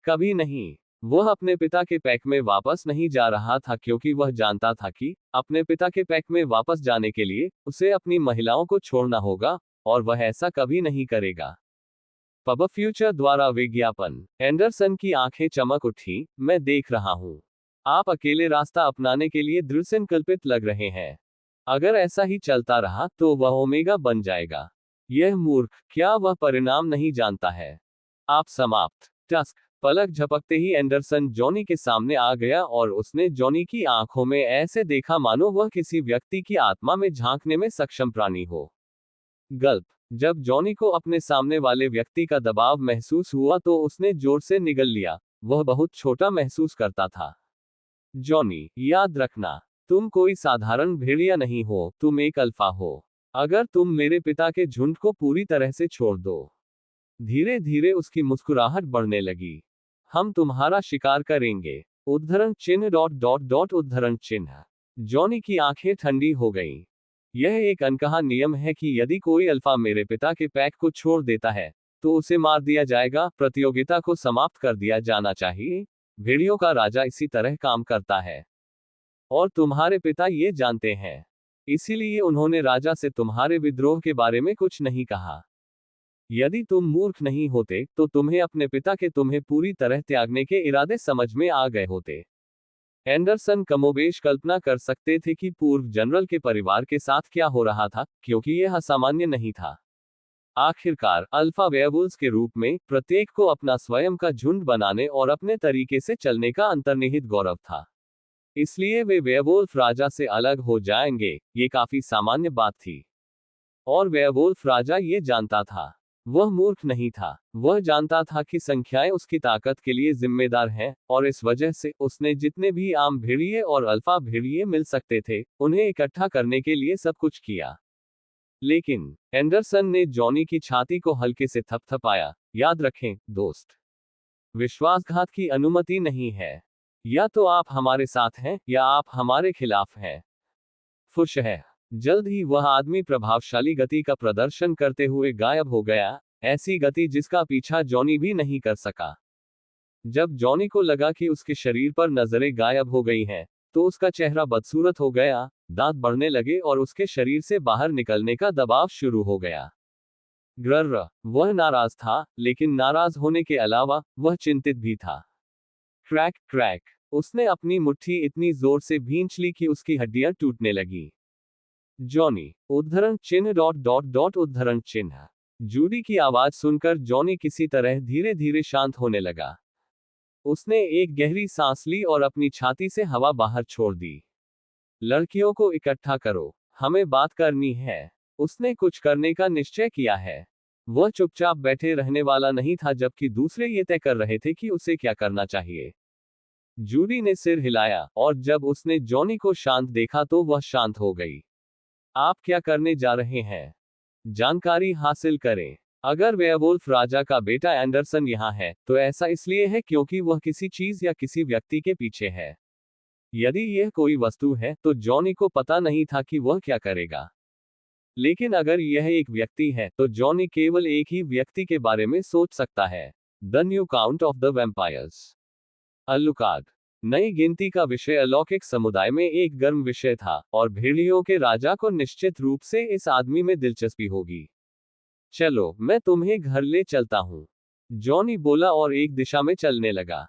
कभी नहीं। वह अपने पिता के पैक में वापस नहीं जा रहा था क्योंकि वह जानता था कि अपने पिता के पैक में वापस जाने के लिए उसे अपनी महिलाओं को छोड़ना होगा, और वह ऐसा कभी नहीं करेगा। पब फ्यूचर द्वारा विज्ञापन। एंडरसन की आंखें चमक उठी। मैं देख रहा हूं। आप अकेले रास्ता अपनाने के लिए दृढ़ संकल्पित लग रहे हैं। अगर ऐसा ही चलता रहा तो वह ओमेगा बन जाएगा। यह मूर्ख, क्या वह परिणाम नहीं जानता है? आप समाप्त। टस्क। पलक झपकते ही एंडरसन जॉनी के सामने आ गया और उसने जॉनी की आंखों में ऐसे देखा मानो वह किसी व्यक्ति की आत्मा में झांकने में सक्षम प्राणी हो। गल्प। जब जॉनी को अपने सामने वाले व्यक्ति का दबाव महसूस हुआ तो उसने जोर से निगल लिया। वह बहुत छोटा महसूस करता था। जॉनी, याद रखना, तुम कोई साधारण भेड़िया नहीं हो, तुम एक अल्फा हो। अगर तुम मेरे पिता के झुंड को पूरी तरह से छोड़ दो। धीरे धीरे उसकी मुस्कुराहट बढ़ने लगी। हम तुम्हारा शिकार करेंगे। उद्धरण चिन्ह डॉट डॉट डॉट उद्धरण चिन्ह। जॉनी की आंखें ठंडी हो गईं। यह एक अनकहा नियम है कि यदि कोई अल्फा मेरे पिता के पैक को छोड़ देता है, तो उसे मार दिया जाएगा, प्रतियोगिता को समाप्त कर दिया जाना चाहिए। भेड़ियों का राजा इसी तरह काम करता है। और तुम्हारे पिता ये जानते हैं। इसीलिए उन्होंने राजा से तुम्हारे विद्रोह के बारे में कुछ नहीं कहा। यदि तुम मूर्ख नहीं होते, तो तुम्हें अपने पिता के तुम्हें पूरी तरह त्यागने के इरादे समझ में आ गए होते। एंडरसन कमोबेश कल्पना कर सकते थे कि पूर्व जनरल के परिवार के साथ क्या हो रहा था, क्योंकि यह असामान्य नहीं था। आखिरकार, अल्फा वेयरवुल्व्स के रूप में, प्रत्येक को अपना स्वयं का झुंड बनाने और अपने तरीके से चलने का अंतर्निहित गौरव था। इसलिए वे वेयरवुल्फ राजा से अलग हो जाएंगे, ये काफी सामान्य बात थी। और वेयरवुल्फ राजा ये जानता था। वह मूर्ख नहीं था। वह जानता था कि संख्याएं उसकी ताकत के लिए जिम्मेदार हैं, और इस वजह से उसने जितने भी आम भेड़िए और अल्फा भेड़िए मिल सकते थे, उन्हें इकट्ठा करने के लिए सब कुछ किया। लेकिन एंडरसन ने जॉनी की छाती को हल्के से थपथपाया। याद रखें, दोस्त, विश्वासघात की अनुमति नहीं है। या तो आप हमारे साथ हैं या आप हमारे खिलाफ हैं। फुश है। जल्द ही वह आदमी प्रभावशाली गति का प्रदर्शन करते हुए गायब हो गया, ऐसी गति जिसका पीछा जॉनी भी नहीं कर सका। जब जॉनी को लगा कि उसके शरीर पर नजरें गायब हो गई हैं, तो उसका चेहरा बदसूरत हो गया, दांत बढ़ने लगे और उसके शरीर से बाहर निकलने का दबाव शुरू हो गया। ग्रर, वह नाराज था, लेकिन नाराज होने के अलावा वह चिंतित भी था। क्रैक क्रैक, उसने अपनी मुट्ठी इतनी जोर से भींच ली कि उसकी हड्डियां टूटने लगी। जॉनी, उद्धरण चिन्ह डॉट डॉट डॉट उद्धरण चिन्ह। जूडी की आवाज सुनकर जॉनी किसी तरह धीरे धीरे शांत होने लगा। उसने एक गहरी सांस ली और अपनी छाती से हवा बाहर छोड़ दी। लड़कियों को इकट्ठा करो, हमें बात करनी है। उसने कुछ करने का निश्चय किया है। वह चुपचाप बैठे रहने वाला नहीं था जबकि दूसरे ये तय कर रहे थे कि उसे क्या करना चाहिए। जूडी ने सिर हिलाया, और जब उसने जॉनी को शांत देखा तो वह शांत हो गई। आप क्या करने जा रहे हैं? जानकारी हासिल करें। अगर वेयरवुल्फ राजा का बेटा एंडरसन यहाँ है, तो ऐसा इसलिए है क्योंकि वह किसी चीज या किसी व्यक्ति के पीछे है। यदि यह कोई वस्तु है, तो जॉनी को पता नहीं था कि वह क्या करेगा। लेकिन अगर यह एक व्यक्ति है, तो जॉनी केवल एक ही व्यक्ति के बारे में सोच सकता है। The new count of the vampires. Alucard. नई गिनती का विषय अलौकिक समुदाय में एक गर्म विषय था, और भेड़ियों के राजा को निश्चित रूप से इस आदमी में दिलचस्पी होगी। चलो, मैं तुम्हें घर ले चलता हूं, जॉनी बोला और एक दिशा में चलने लगा।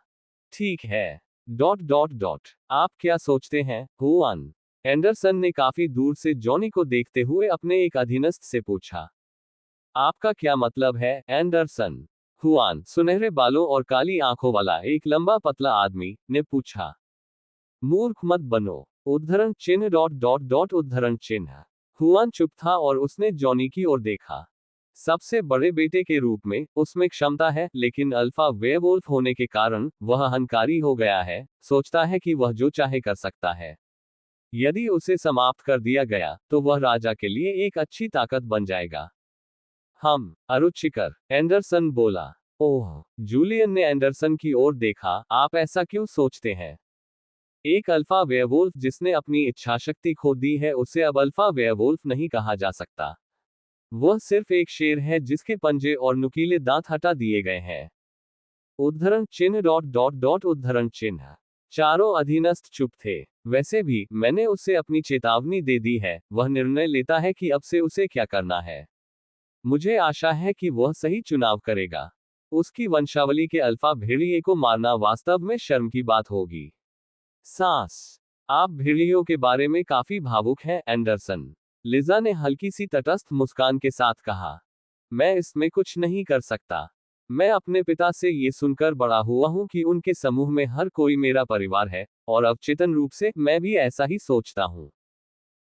ठीक है। डॉट डॉट डॉट, आप क्या सोचते हैं, हुआन? एंडरसन ने काफी दूर से जॉनी को देखते हुए अपने एक अधीनस्थ से पूछा। आपका क्या मतलब है, एंडरसन? हुआन, सुनहरे बालों और काली आंखों वाला एक लंबा पतला आदमी, ने पूछा। मूर्ख मत बनो, उद्धरण चिन्ह डॉट डॉट डॉट उद्धरण चिन्ह। हुआन चुप था और उसने जॉनी की ओर देखा। सबसे बड़े बेटे के रूप में उसमें क्षमता है, लेकिन अल्फा वेयरवुल्फ होने के कारण वह अहंकारी हो गया है, सोचता है कि वह जो चाहे कर सकता है। यदि उसे समाप्त कर दिया गया, तो वह राजा के लिए एक अच्छी ताकत बन जाएगा। हम अरुचिकर, एंडरसन बोला। ओह, जूलियन ने एंडरसन की ओर देखा, आप ऐसा क्यों सोचते हैं? एक अल्फा वेयरवुल्फ जिसने अपनी इच्छाशक्ति खो दी है, उसे अब अल्फा वेयरवुल्फ नहीं कहा जा सकता। वह सिर्फ एक शेर है जिसके पंजे और नुकीले दांत हटा दिए गए हैं। उद्धरण चिन्ह डॉट डॉट डॉट उद्धरण चिन्ह। चारों अधीनस्थ चुप थे। वैसे भी मैंने उसे अपनी चेतावनी दे दी है, वह निर्णय लेता है कि अब से उसे क्या करना है। मुझे आशा है कि वह सही चुनाव करेगा। उसकी वंशावली के अल्फा भेड़िए को मारना वास्तव में शर्म की बात होगी। सांस। आप भेड़ियों के बारे में काफी भावुक हैं, एंडरसन। लिजा ने हल्की सी तटस्थ मुस्कान के साथ कहा। मैं इसमें कुछ नहीं कर सकता। मैं अपने पिता से ये सुनकर बड़ा हुआ हूं कि उनके समूह में हर कोई मेरा परिवार है, और अवचेतन रूप से मैं भी ऐसा ही सोचता हूं।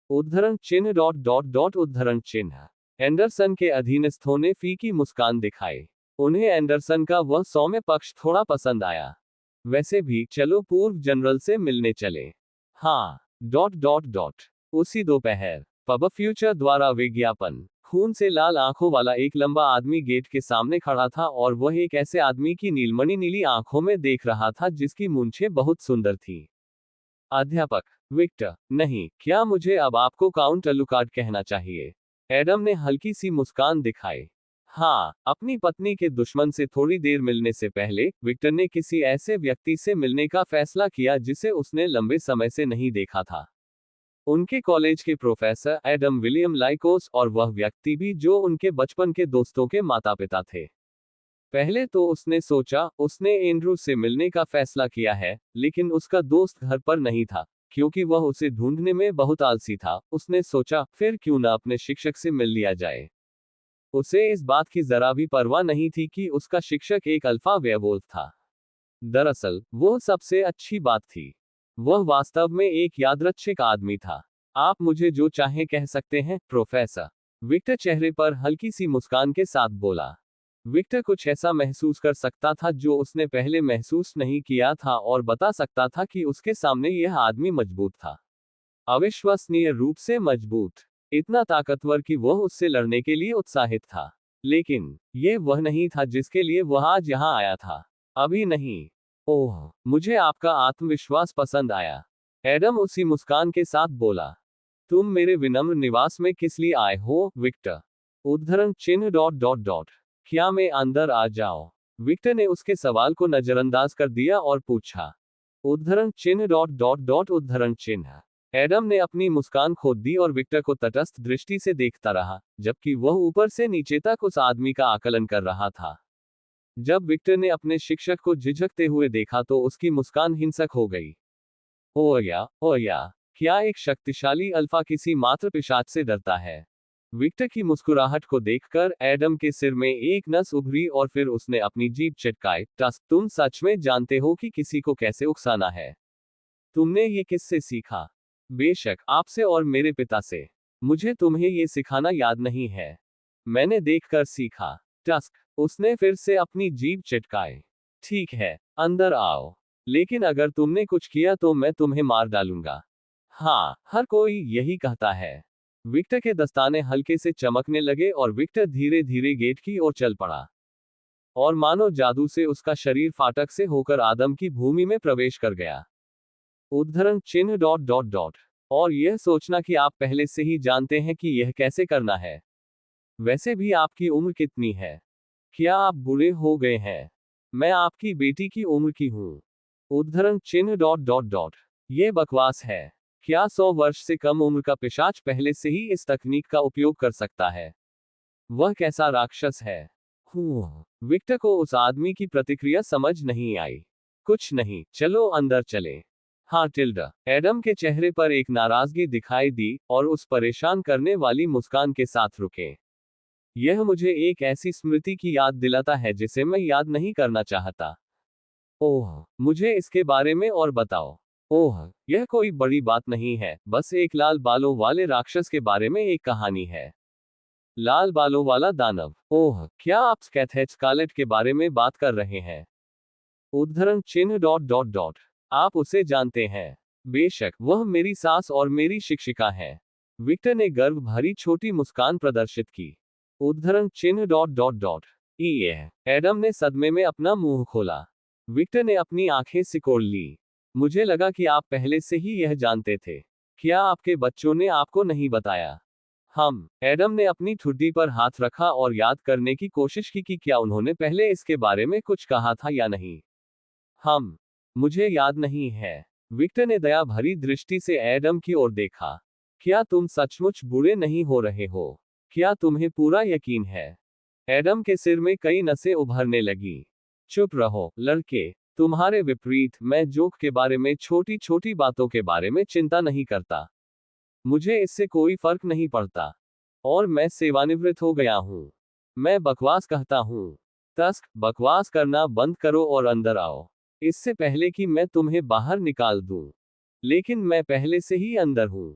उद्धरण चिन्ह डॉट डॉट डॉट उद्धरण चिन्ह। एंडरसन के अधीनस्थों ने फीकी मुस्कान दिखाई। उन्हें एंडरसन का वह सौम्य पक्ष थोड़ा पसंद आया। वैसे भी चलो पूर्व जनरल से मिलने चले। हाँ। Dot dot dot. उसी दोपहर पब फ्यूचर द्वारा विज्ञापन। खून से लाल आंखों वाला एक लंबा आदमी गेट के सामने खड़ा था, और वह एक ऐसे आदमी की नीलमणि नीली आंखों में देख रहा था जिसकी मूंछें बहुत सुंदर थी। अध्यापक विक्टर, नहीं, क्या मुझे अब आपको काउंट अलुकार्ड कहना चाहिए? एडम ने हल्की सी मुस्कान दिखाई। हाँ, अपनी पत्नी के दुश्मन से थोड़ी देर मिलने से पहले विक्टर ने किसी ऐसे व्यक्ति से मिलने का फैसला किया जिसे उसने लंबे समय से नहीं देखा था। उनके कॉलेज के प्रोफेसर एडम विलियम लाइकोस, और वह व्यक्ति भी जो उनके बचपन के दोस्तों के माता पिता थे। पहले तो उसने सोचा उसने एंड्रू से मिलने का फैसला किया है, लेकिन उसका दोस्त घर पर नहीं था, क्योंकि वह उसे ढूंढने में बहुत आलसी था। उसने सोचा फिर क्यों न अपने शिक्षक से मिल लिया जाए। उसे इस बात की जरा भी परवाह नहीं थी कि उसका शिक्षक एक अल्फा वेयरवुल्फ था। दरअसल वो सबसे अच्छी बात थी। वह वास्तव में एक यादृच्छिक आदमी था। आप मुझे जो चाहे कह सकते हैं, प्रोफेसर। विक्टर चेहरे पर हल्की सी मुस्कान के साथ बोला। विक्टर कुछ ऐसा महसूस कर सकता था जो उसने पहले महसूस नहीं किया था, और बता सकता था कि उसके सामने यह आदमी मजबूत था। अविश्वसनीय रूप से मजबूत। इतना ताकतवर कि वह उससे लड़ने के लिए उत्साहित था। लेकिन यह वह नहीं था जिसके लिए वह आज यहां आया था। अभी नहीं। ओह, मुझे आपका आत्मविश्वास पसंद आया। एडम उसी मुस्कान के साथ बोला। तुम मेरे विनम्र निवास में किस लिए आए हो, विक्टर? उद्धरण चिन्ह डॉट डॉट डॉट। क्या मैं अंदर आ जाऊं? विक्टर ने उसके सवाल को नजरअंदाज कर दिया और पूछा। उद्धरण चिन्ह डॉट डॉट डॉट उद्धरण चिन्ह। एडम ने अपनी मुस्कान खो दी और विक्टर को तटस्थ दृष्टि से देखता रहा, जबकि वह ऊपर से नीचे तक उस आदमी का आकलन कर रहा था। जब विक्टर ने अपने शिक्षक को झिझकते हुए देखा तो उसकी मुस्कान हिंसक हो गई। ओ या, क्या एक शक्तिशाली अल्फा किसी मात्र पिशाच से डरता है? विक्टर की मुस्कुराहट को देखकर एडम के सिर में एक नस उभरी और फिर उसने अपनी जीभ चटकाई। टस, तुम सच में जानते हो कि किसी को कैसे उकसाना है? तुमने ये किससे सीखा? बेशक, आपसे और मेरे पिता से। मुझे तुम्हें ये सिखाना याद नहीं है। मैंने देखकर सीखा। टस्क, उसने फिर से अपनी जीभ चटकाई। ठीक है, अंदर आओ। लेकिन अगर तुमने कुछ किया तो मैं तुम्हें मार डालूंगा। हाँ, हर कोई यही कहता है। विक्टर के दस्ताने हल्के से चमकने लगे और विक्टर धीरे धीरे गेट की ओर चल पड़ा। और मानो जादू से उसका शरीर फाटक से होकर आदम की भूमि में प्रवेश कर गया। उद्धरण चिन्ह डॉट डॉट डॉट। और यह सोचना कि आप पहले से ही जानते हैं कि यह कैसे करना है। वैसे भी आपकी उम्र कितनी है? क्या आप बूढ़े हो गए हैं? मैं आपकी बेटी की उम्र की हूं। उद्धरण चिन्ह डॉट डॉट डॉट। यह बकवास है। क्या 100 वर्ष से कम उम्र का पिशाच पहले से ही इस तकनीक का उपयोग कर सकता है? वह कैसा राक्षस है? विक्टर को उस आदमी की प्रतिक्रिया समझ नहीं आई। कुछ नहीं, चलो अंदर चले। हाँ टिल्डा। एडम के चेहरे पर एक नाराजगी दिखाई दी और उस परेशान करने वाली मुस्कान के साथ रुके। यह मुझे एक ऐसी स्मृति की याद दिलाता है जिसे मैं याद नहीं करना चाहता। ओह, मुझे इसके बारे में और बताओ। ओह, यह कोई बड़ी बात नहीं है, बस एक लाल बालों वाले राक्षस के बारे में एक कहानी है। लाल बालों वाला दानव? ओह, क्या आप स्कैथेच स्कारलेट के बारे में बात कर रहे हैं? उद्धरण चिन्ह डॉट डॉट डॉट। आप उसे जानते हैं? बेशक, वह मेरी सास और मेरी शिक्षिका है। विक्टर ने गर्व भरी छोटी मुस्कान प्रदर्शित की। उद्धरण चिन्ह डॉट डॉट डॉट। एडम ने सदमे में अपना मुंह खोला। विक्टर ने अपनी आंखें सिकोड़ ली। मुझे लगा कि आप पहले से ही यह जानते थे। क्या आपके बच्चों ने आपको नहीं बताया? एडम ने अपनी ठुड्डी पर हाथ रखा और याद करने की कोशिश की कि क्या उन्होंने पहले इसके बारे में कुछ कहा था या नहीं। मुझे याद नहीं है। विक्टर ने दया भरी दृष्टि से एडम की ओर देखा। क्या तुम सचमुच बुरे नहीं हो रहे हो? क्या तुम्हें पूरा यकीन है? एडम के सिर में कई नसें उभरने लगी। चुप रहो, लड़के। तुम्हारे विपरीत, मैं जोक के बारे में, छोटी छोटी बातों के बारे में चिंता नहीं करता। मुझे इससे कोई फर्क नहीं पड़ता। और मैं सेवानिवृत्त हो गया हूं। मैं बकवास कहता हूं। तस्क, बकवास करना बंद करो और अंदर आओ। इससे पहले कि मैं तुम्हें बाहर निकाल दूं। लेकिन मैं पहले से ही अंदर हूं।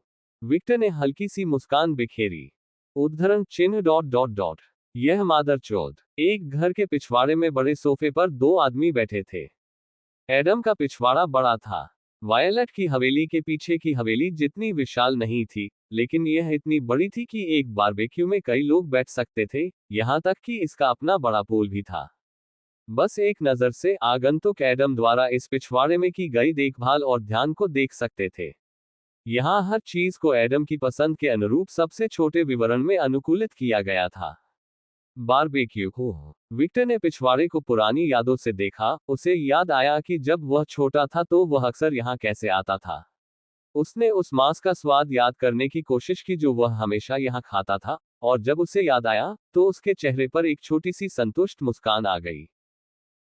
विक्टर ने हल्की सी मुस्कान बिखेरी। उद्धरण चिन्ह डॉट डॉट डॉट। यह मादरचोद। एक घर के पिछवाड़े में बड़े सोफे पर दो आदमी बैठे थे। एडम का पिछवाड़ा बड़ा था। वायलट की हवेली के पीछे की हवेली जितनी विशाल नहीं थी, लेकिन यह इतनी बड़ी थी कि एक बारबेक्यू में कई लोग बैठ सकते थे, यहां तक कि इसका अपना बड़ा पूल भी था। बस एक नजर से आगंतुक एडम द्वारा इस पिछवाड़े में की गई देखभाल और ध्यान को देख सकते थे। यहाँ हर चीज को एडम की पसंद के अनुरूप सबसे छोटे विवरण में अनुकूलित किया गया था। बारबेक्यू को विक्टर ने पिछवाड़े को पुरानी यादों से देखा। उसे याद आया कि जब वह छोटा था तो वह अक्सर यहाँ कैसे आता था। उसने उस मांस का स्वाद याद करने की कोशिश की जो वह हमेशा यहाँ खाता था, और जब उसे याद आया तो उसके चेहरे पर एक छोटी सी संतुष्ट मुस्कान आ गई।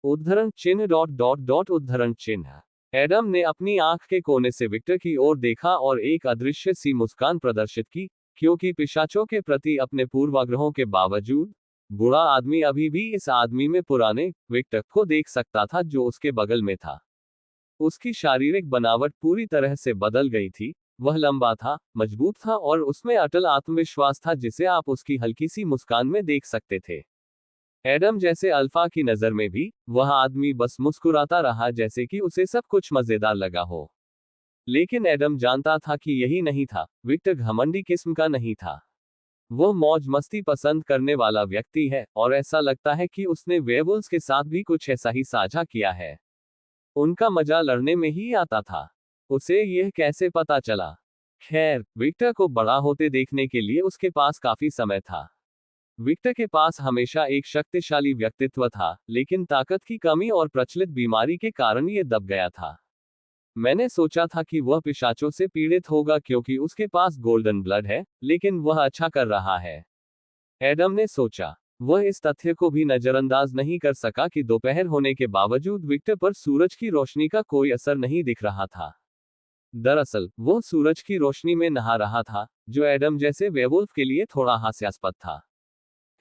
उद्धरण चिन्ह डॉट डॉट डॉट उद्धरण चिन्ह। एडम ने अपनी आंख के कोने से विक्टर की ओर देखा और एक अदृश्य सी मुस्कान प्रदर्शित की, क्योंकि पिशाचों के प्रति अपने पूर्वाग्रहों के बावजूद बूढ़ा आदमी अभी भी इस आदमी में पुराने विक्टर को देख सकता था जो उसके बगल में था। उसकी शारीरिक बनावट पूरी तरह से बदल गई थी। वह लंबा था, मजबूत था और उसमें अटल आत्मविश्वास था जिसे आप उसकी हल्की सी मुस्कान में देख सकते थे। एडम जैसे अल्फा की नजर में भी वह आदमी बस मुस्कुराता रहा, जैसे कि उसे सब कुछ मजेदार लगा हो। लेकिन एडम जानता था कि यही नहीं था। विक्टर घमंडी किस्म का नहीं था। वह मौज मस्ती पसंद करने वाला व्यक्ति है, और ऐसा लगता है कि उसने वेयरवुल्व्स के साथ भी कुछ ऐसा ही साझा किया है। उनका मजा लड़ने में ही आता था। उसे यह कैसे पता चला? खैर, विक्टर को बड़ा होते देखने के लिए उसके पास काफी समय था। विक्टर के पास हमेशा एक शक्तिशाली व्यक्तित्व था, लेकिन ताकत की कमी और प्रचलित बीमारी के कारण ये दब गया था। मैंने सोचा था कि वह पिशाचों से पीड़ित होगा क्योंकि उसके पास गोल्डन ब्लड है, लेकिन वह अच्छा कर रहा है। एडम ने सोचा। वह इस तथ्य को भी नजरअंदाज नहीं कर सका कि दोपहर होने के बावजूद विक्टर पर सूरज की रोशनी का कोई असर नहीं दिख रहा था। दरअसल, वह सूरज की रोशनी में नहा रहा था, जो एडम जैसे वेयरवुल्फ के लिए थोड़ा हास्यास्पद था।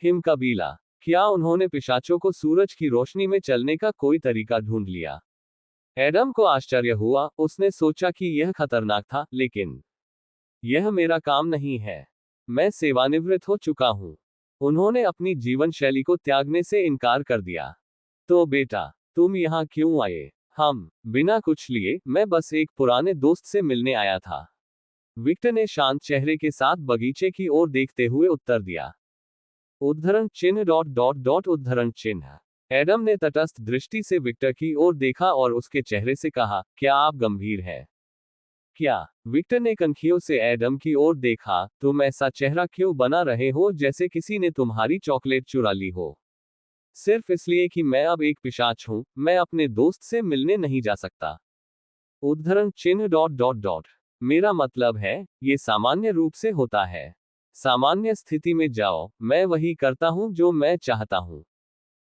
हिम कबीला, क्या उन्होंने पिशाचों को सूरज की रोशनी में चलने का कोई तरीका ढूंढ लिया? एडम को आश्चर्य हुआ। उसने सोचा कि यह खतरनाक था, लेकिन यह मेरा काम नहीं है। मैं सेवानिवृत्त हो चुका हूं। उन्होंने अपनी जीवन शैली को त्यागने से इनकार कर दिया। तो बेटा, तुम यहाँ क्यों आए? हम बिना कुछ लिए, मैं बस एक पुराने दोस्त से मिलने आया था। विक्टर ने शांत चेहरे के साथ बगीचे की ओर देखते हुए उत्तर दिया। उद्धरण चिन्ह डॉट डॉट डॉट उद्धरण चिन्ह। एडम ने तटस्थ दृष्टि से विक्टर की ओर देखा और उसके चेहरे से कहा, क्या आप गंभीर हैं? क्या? विक्टर ने कनखियों से एडम की ओर देखा। तुम ऐसा चेहरा क्यों बना रहे हो जैसे किसी ने तुम्हारी चॉकलेट चुरा ली हो? सिर्फ इसलिए कि मैं अब एक पिशाच हूं, मैं अपने दोस्त से मिलने नहीं जा सकता। उद्धरण चिन्ह डॉट डॉट डॉट। मेरा मतलब है, ये सामान्य रूप से होता है। सामान्य स्थिति में जाओ, मैं वही करता हूं जो मैं चाहता हूं।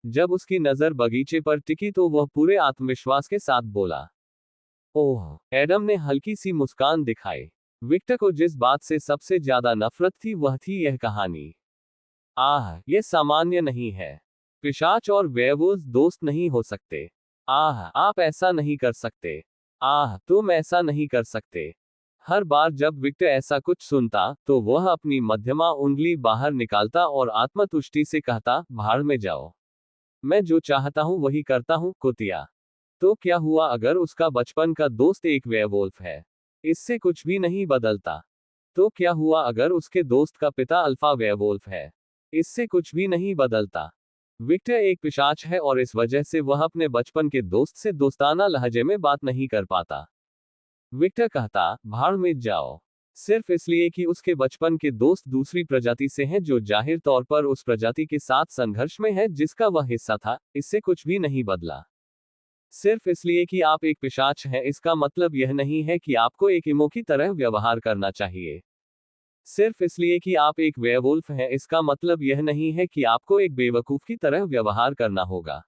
जब उसकी नजर बगीचे पर टिकी तो वह पूरे आत्मविश्वास के साथ बोला। ओह! एडम ने हल्की सी मुस्कान दिखाई। विक्टर को जिस बात से सबसे ज्यादा नफरत थी वह थी यह कहानी। आह, ये सामान्य नहीं है। पिशाच और वेयरवुल्फ दोस्त नहीं हो सकते। आह, आप ऐसा नहीं कर सकते। आह, तुम ऐसा नहीं कर सकते। हर बार जब विक्टर ऐसा कुछ सुनता, तो वह अपनी मध्यमा उंगली बाहर निकालता और आत्मतुष्टि से कहता, भाड़ में जाओ। मैं जो चाहता हूं वही करता हूं, कुतिया। तो क्या हुआ अगर उसका बचपन का दोस्त एक वेयरवुल्फ है? इससे कुछ भी नहीं बदलता। तो क्या हुआ अगर उसके दोस्त का पिता अल्फा वेयरवुल्फ है? इससे कुछ भी नहीं बदलता। विक्टर एक पिशाच है और इस वजह से वह अपने बचपन के दोस्त से दोस्ताना लहजे में बात नहीं कर पाता। विक्टर कहता, भाड़ में जाओ। सिर्फ इसलिए कि उसके बचपन के दोस्त दूसरी प्रजाति से हैं जो जाहिर तौर पर उस प्रजाति के साथ संघर्ष में है जिसका वह हिस्सा था, इससे कुछ भी नहीं बदला। सिर्फ इसलिए कि आप एक पिशाच हैं, इसका मतलब यह नहीं है कि आपको एक इमो की तरह व्यवहार करना चाहिए। सिर्फ इसलिए कि आप एक वेयरवुल्फ हैं, इसका मतलब यह नहीं है कि आपको एक बेवकूफ की तरह व्यवहार करना होगा।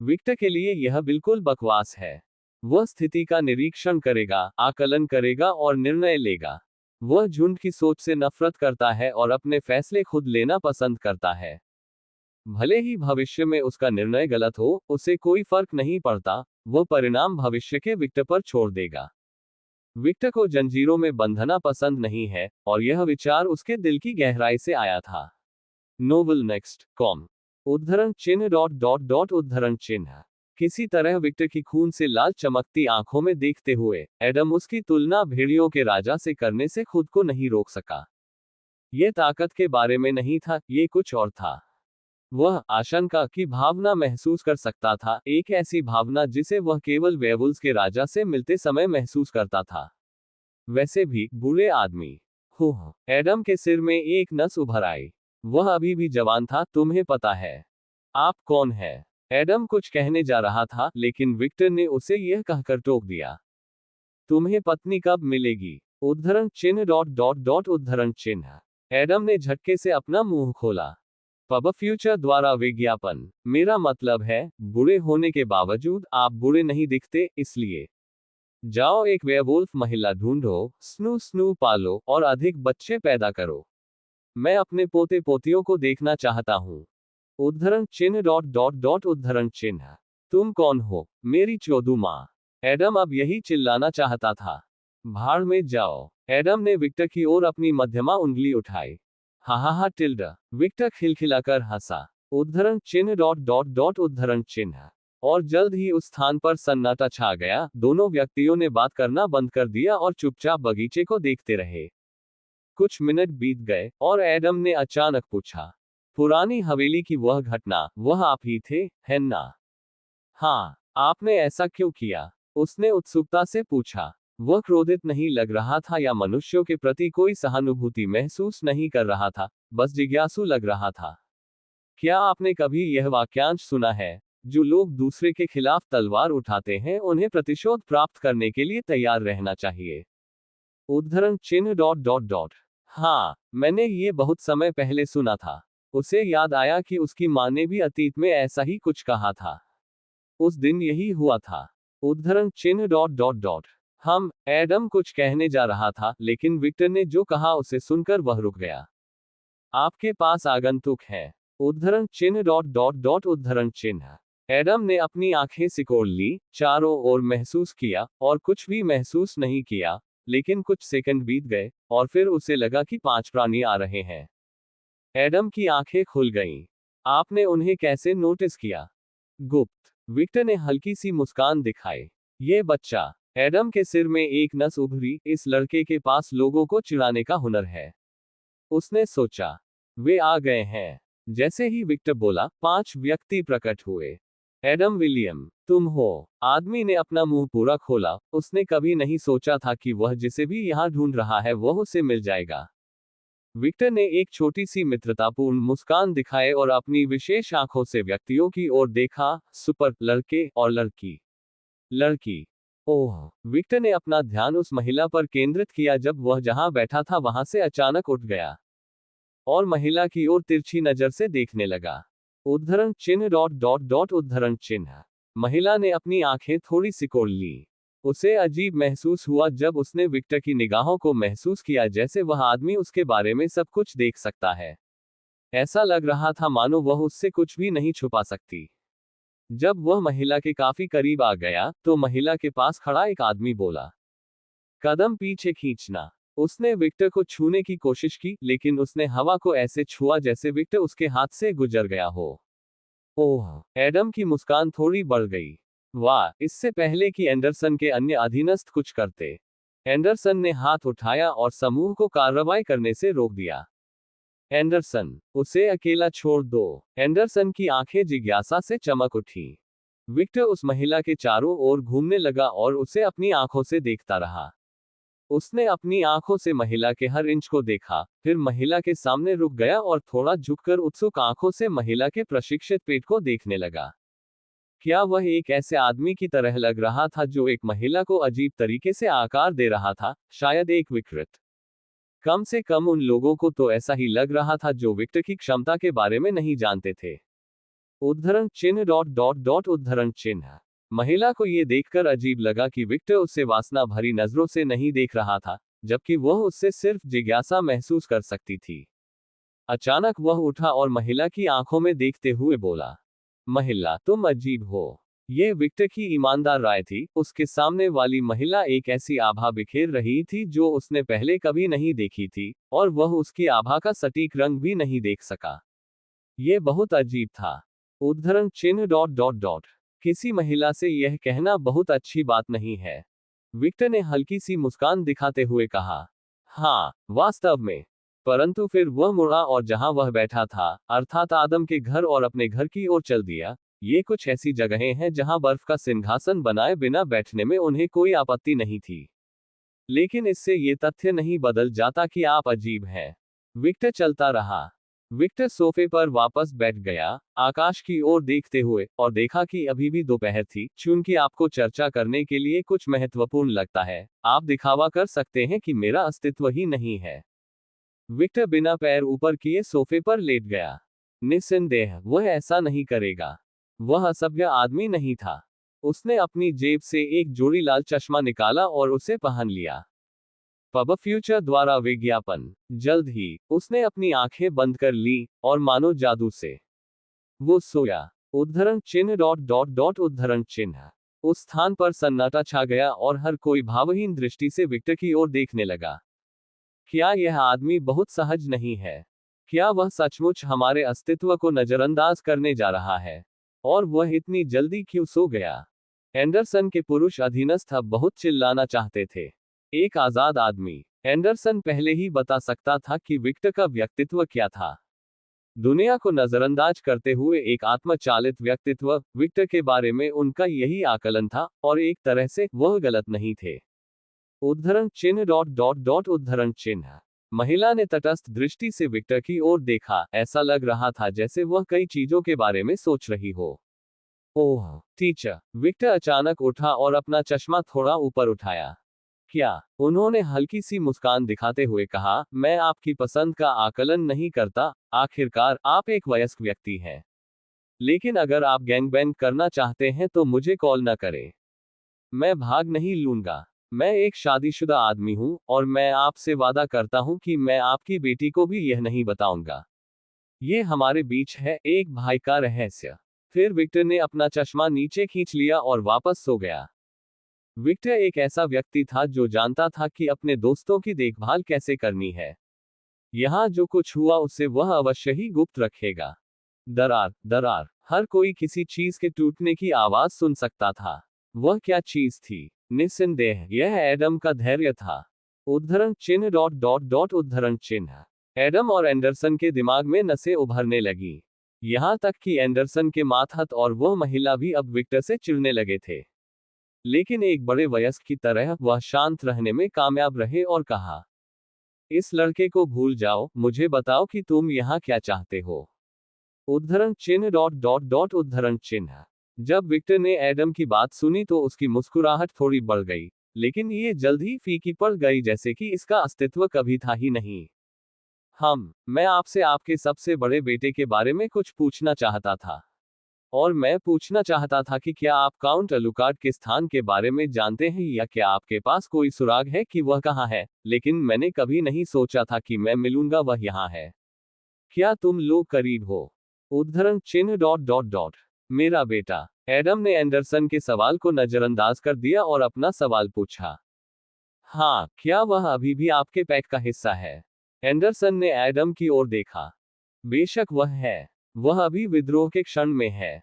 विक्टर के लिए यह बिल्कुल बकवास है। वह स्थिति का निरीक्षण करेगा, आकलन करेगा और निर्णय लेगा। वह झुंड की सोच से नफरत करता है और अपने फैसले खुद लेना पसंद करता है। भले ही भविष्य में उसका निर्णय गलत हो, उसे कोई फर्क नहीं पड़ता। वह परिणाम भविष्य के विक्टर पर छोड़ देगा। विक्टर को जंजीरों में बंधना पसंद नहीं है, और यह विचार उसके दिल की गहराई से आया था। Novel next com. उद्धरण चिन्ह डॉट डॉट डॉट उद्धरण चिन्ह। किसी तरह विक्टर की खून से लाल चमकती आंखों में देखते हुए, एडम उसकी तुलना भेड़ियों के राजा से करने से खुद को नहीं रोक सका। यह ताकत के बारे में नहीं था, ये कुछ और था। वह आशंका की भावना महसूस कर सकता था, एक ऐसी भावना जिसे वह केवल वेयरवुल्फ के राजा से मिलते समय महसूस करता था। वैसे भी बुरे आदमी। हो, एडम के सिर में एक नस उभर आई। वह अभी भी जवान था। तुम्हें पता है आप कौन है? एडम कुछ कहने जा रहा था, लेकिन विक्टर ने उसे यह कहकर टोक दिया। तुम्हें पत्नी कब मिलेगी? उद्धरण चिन्ह डॉट डॉट डॉट उद्धरण चिन्ह। एडम ने झटके से अपना मुंह खोला। पब फ्यूचर द्वारा विज्ञापन। मेरा मतलब है, बुरे होने के बावजूद आप बुरे नहीं दिखते, इसलिए जाओ एक वेयरवुल्फ महिला ढूंढो, स्नू स्नू पालो और अधिक बच्चे पैदा करो। मैं अपने पोते पोतियों को देखना चाहता हूं। उद्धरण चिन्ह डॉट डॉट डॉट उद्धरण चिन्ह। तुम कौन हो, मेरी चोदू माँ? एडम अब यही चिल्लाना चाहता था। भाड़ में जाओ। एडम ने विक्टर की ओर अपनी मध्यमा उंगली उठाई। हा हा हा टिल्ड। विक्टर खिलखिलाकर हंसा। उद्धरण चिन्ह डॉट डॉट डॉट उद्धरण चिन्ह। और जल्द ही उस स्थान पर सन्नाटा छा गया। दोनों व्यक्तियों ने बात करना बंद कर दिया और चुपचाप बगीचे को देखते रहे। कुछ मिनट बीत गए और एडम ने अचानक पूछा, पुरानी हवेली की वह घटना, वह आप ही थे, है ना? हाँ। आपने ऐसा क्यों किया? उसने उत्सुकता से पूछा। वह क्रोधित नहीं लग रहा था या मनुष्यों के प्रति कोई सहानुभूति महसूस नहीं कर रहा था, बस जिज्ञासु लग रहा था। क्या आपने कभी यह वाक्यांश सुना है? जो लोग दूसरे के खिलाफ तलवार उठाते हैं उन्हें प्रतिशोध प्राप्त करने के लिए तैयार रहना चाहिए। उद्धरण चिन्ह डॉट डॉट डॉट। हाँ, मैंने ये बहुत समय पहले सुना था। उसे याद आया कि उसकी माँ ने भी अतीत में ऐसा ही कुछ कहा था। उस दिन यही हुआ था। उद्धरण चिन्ह डॉट डॉट डॉट। एडम कुछ कहने जा रहा था, लेकिन विक्टर ने जो कहा उसे सुनकर वह रुक गया। आपके पास आगंतुक है। उद्धरण चिन्ह डॉट डॉट डॉट उद्धरण चिन्ह। एडम ने अपनी आंखें सिकोड़ ली, चारों ओर महसूस किया, और कुछ भी महसूस नहीं किया। लेकिन कुछ सेकंड बीत गए, और फिर उसे लगा कि 5 प्राणी आ रहे हैं। एडम की आंखें खुल गईं। आपने उन्हें कैसे नोटिस किया? गुप्त। विक्टर ने हल्की सी मुस्कान दिखाई। ये बच्चा। एडम के सिर में एक नस उभरी, इस लड़के के पास लोगों को चिढ़ाने का हुनर है। उसने सोचा, वे आ गए हैं। जैसे ही विक्टर बोला, 5 व्यक्ति प्रकट हुए। एडम विलियम, तुम हो। आदमी ने अपना मुंह पूरा खोला। उसने कभी नहीं सोचा था कि वह जिसे भी यहां ढूंढ रहा है वह उसे मिल जाएगा। विक्टर ने एक छोटी सी मित्रतापूर्ण मुस्कान दिखाए और अपनी विशेष आंखों से व्यक्तियों की ओर देखा। सुपर लड़के और लड़की। लड़की। ओह। विक्टर ने अपना ध्यान उस महिला पर केंद्रित किया जब वह जहां बैठा था वहां से अचानक उठ गया और महिला की ओर तिरछी नजर से देखने लगा। उद्धरण चिन्ह डॉट डॉट डॉट उद्धरण चिन्ह। महिला ने अपनी आंखें थोड़ी सिकोड़ ली। उसे अजीब महसूस हुआ जब उसने विक्टर की निगाहों को महसूस किया, जैसे वह आदमी उसके बारे में सब कुछ देख सकता है। ऐसा लग रहा था मानो वह उससे कुछ भी नहीं छुपा सकती। जब वह महिला के काफी करीब आ गया, तो महिला के पास खड़ा एक आदमी बोला, कदम पीछे खींचना। उसने विक्टर को छूने की कोशिश की, लेकिन उसने हवा को ऐसे छुआ जैसे विक्टर उसके हाथ से गुजर गया हो। ओह। एडम की मुस्कान थोड़ी बढ़ गई। वाह, इससे पहले कि एंडरसन के अन्य अधीनस्थ कुछ करते। एंडरसन ने हाथ उठाया और समूह को कार्रवाई करने से रोक दिया। एंडरसन, उसे अकेला छोड़ दो। एंडरसन की आंखें जिज्ञासा से चमक उठी। विक्टर उस महिला के चारों ओर घूमने लगा और उसे अपनी आंखों से देखता रहा। उसने अपनी आंखों से महिला के हर इंच को देखा, फिर महिला के सामने रुक गया और थोड़ा झुककर उत्सुक आंखों से महिला के प्रशिक्षित पेट को देखने लगा। क्या वह एक ऐसे आदमी की तरह लग रहा था जो एक महिला को अजीब तरीके से आकार दे रहा था, शायद एक विकृत। कम से कम उन लोगों को तो ऐसा ही लग रहा था जो विक्टर की क्षमता के बारे में नहीं जानते थे। उद्धरण चिन्ह डॉट डॉट डॉट उद्धरण चिन्ह। महिला को यह देखकर अजीब लगा कि विक्टर उससे वासना भरी नजरों से नहीं देख रहा था, जबकि वह उससे सिर्फ जिज्ञासा महसूस कर सकती थी। अचानक वह उठा और महिला की आंखों में देखते हुए बोला, महिला, तुम अजीब हो। ये विक्टर की ईमानदार राय थी। उसके सामने वाली महिला एक ऐसी आभा बिखेर रही थी जो उसने पहले कभी नहीं देखी थी, और वह उसकी आभा का सटीक रंग भी नहीं देख सका। यह बहुत अजीब था। उद्धरण चिन्ह डॉट डॉट डॉट। किसी महिला से यह कहना बहुत अच्छी बात नहीं है। विक्टर ने हल्की सी मुस्कान दिखाते हुए कहा, हाँ, वास्तव में। परंतु फिर वह मुड़ा और जहां वह बैठा था, अर्थात आदम के घर, और अपने घर की ओर चल दिया। ये कुछ ऐसी जगहें हैं जहां बर्फ का सिंहासन बनाए बिना बैठने में उन्हें कोई आपत्ति नहीं थी। लेकिन इससे ये तथ्य नहीं बदल जाता कि आप अजीब हैं। विक्टर चलता रहा। विक्टर सोफे पर वापस बैठ गया, आकाश की ओर देखते हुए, और देखा कि अभी भी दोपहर थी। चूंकि आपको चर्चा करने के लिए कुछ महत्वपूर्ण लगता है, आप दिखावा कर सकते हैं कि मेरा अस्तित्व ही नहीं है। विक्टर बिना पैर ऊपर किए सोफे पर लेट गया। निस्संदेह वह ऐसा नहीं करेगा। वह असभ्य आदमी नहीं था। उसने अपनी जेब से एक जोड़ी लाल चश्मा निकाला और उसे पहन लिया। पब फ्यूचर द्वारा विज्ञापन। जल्द ही उसने अपनी आंखें बंद कर ली, और मानो जादू से वो सोया। उद्धरण चिन्ह डॉट डॉट डॉट उद्धरण चिन्ह। उस स्थान पर सन्नाटा छा गया और हर कोई भावहीन दृष्टि से विक्टर की ओर देखने लगा। क्या यह आदमी बहुत सहज नहीं है? क्या वह सचमुच हमारे अस्तित्व को नजरअंदाज करने जा रहा है? और वह इतनी जल्दी क्यों सो गया? एंडरसन के पुरुष अधीनस्थ अब बहुत चिल्लाना चाहते थे। एक आजाद आदमी। एंडरसन पहले ही बता सकता था कि विक्टर का व्यक्तित्व क्या था। दुनिया को नजरअंदाज करते हुए एक आत्मचालित व्यक्तित्व, विक्टर के बारे में उनका यही आकलन था, और एक तरह से वह गलत नहीं थे। उद्धरण चिन्ह डॉट डॉट डॉट उद्धरण चिन्ह। महिला ने तटस्थ दृष्टि से विक्टर की ओर देखा, ऐसा लग रहा था जैसे वह कई चीजों के बारे में सोच रही हो। ओह टीचर, विक्टर अचानक उठा और अपना चश्मा थोड़ा ऊपर उठाया। क्या? उन्होंने हल्की सी मुस्कान दिखाते हुए कहा, मैं आपकी पसंद का आकलन नहीं करता, आखिरकार आप एक वयस्क व्यक्ति हैं। लेकिन अगर आप गैंगबैंग करना चाहते हैं तो मुझे कॉल न करें। मैं भाग नहीं लूंगा। मैं एक शादीशुदा आदमी हूं, और मैं आपसे वादा करता हूं कि मैं आपकी बेटी को भी यह नहीं बताऊंगा। ये हमारे बीच है, एक भाई का रहस्य। फिर विक्टर ने अपना चश्मा नीचे खींच लिया और वापस सो गया। विक्टर एक ऐसा व्यक्ति था जो जानता था कि अपने दोस्तों की देखभाल कैसे करनी है। यहाँ जो कुछ हुआ उसे वह अवश्य ही गुप्त रखेगा। दरार, दरार। हर कोई किसी चीज के टूटने की आवाज सुन सकता था। वह क्या चीज थी? निस्संदेह यह एडम का धैर्य था। उद्धरण चिन्ह डॉट डॉट डॉट उद्धरण चिन्ह। एडम और एंडरसन के दिमाग में नसें उभरने लगी। यहां तक कि एंडरसन के मातहत और वह महिला भी अब विक्टर से चिढ़ने लगे थे। लेकिन एक बड़े वयस्क की तरह वह शांत रहने में कामयाब रहे और कहा, इस लड़के को भूल जाओ, मुझे बताओ कि तुम यहाँ क्या चाहते हो। उद्धरण चिन्ह डॉट डॉट डॉट उद्धरण चिन्ह। जब विक्टर ने एडम की बात सुनी तो उसकी मुस्कुराहट थोड़ी बढ़ गई, लेकिन ये जल्द ही फीकी पड़ गई, जैसे कि इसका अस्तित्व कभी था ही नहीं। मैं आपसे आपके सबसे बड़े बेटे के बारे में कुछ पूछना चाहता था। और मैं पूछना चाहता था कि क्या आप काउंट अलुकार्ड के स्थान के बारे में जानते हैं, या क्या आपके पास कोई सुराग है कि वह कहाँ है। लेकिन मैंने कभी नहीं सोचा था कि मैं मिलूंगा, वह यहाँ है। क्या तुम लोग करीब हो? उद्धरण चिन्ह डॉट डॉट डॉट। मेरा बेटा। एडम ने एंडरसन के सवाल को नजरअंदाज कर दिया और अपना सवाल पूछा, हाँ, क्या वह अभी भी आपके पैक का हिस्सा है? एंडरसन ने एडम की ओर देखा। बेशक वह है। वह अभी विद्रोह के क्षण में है।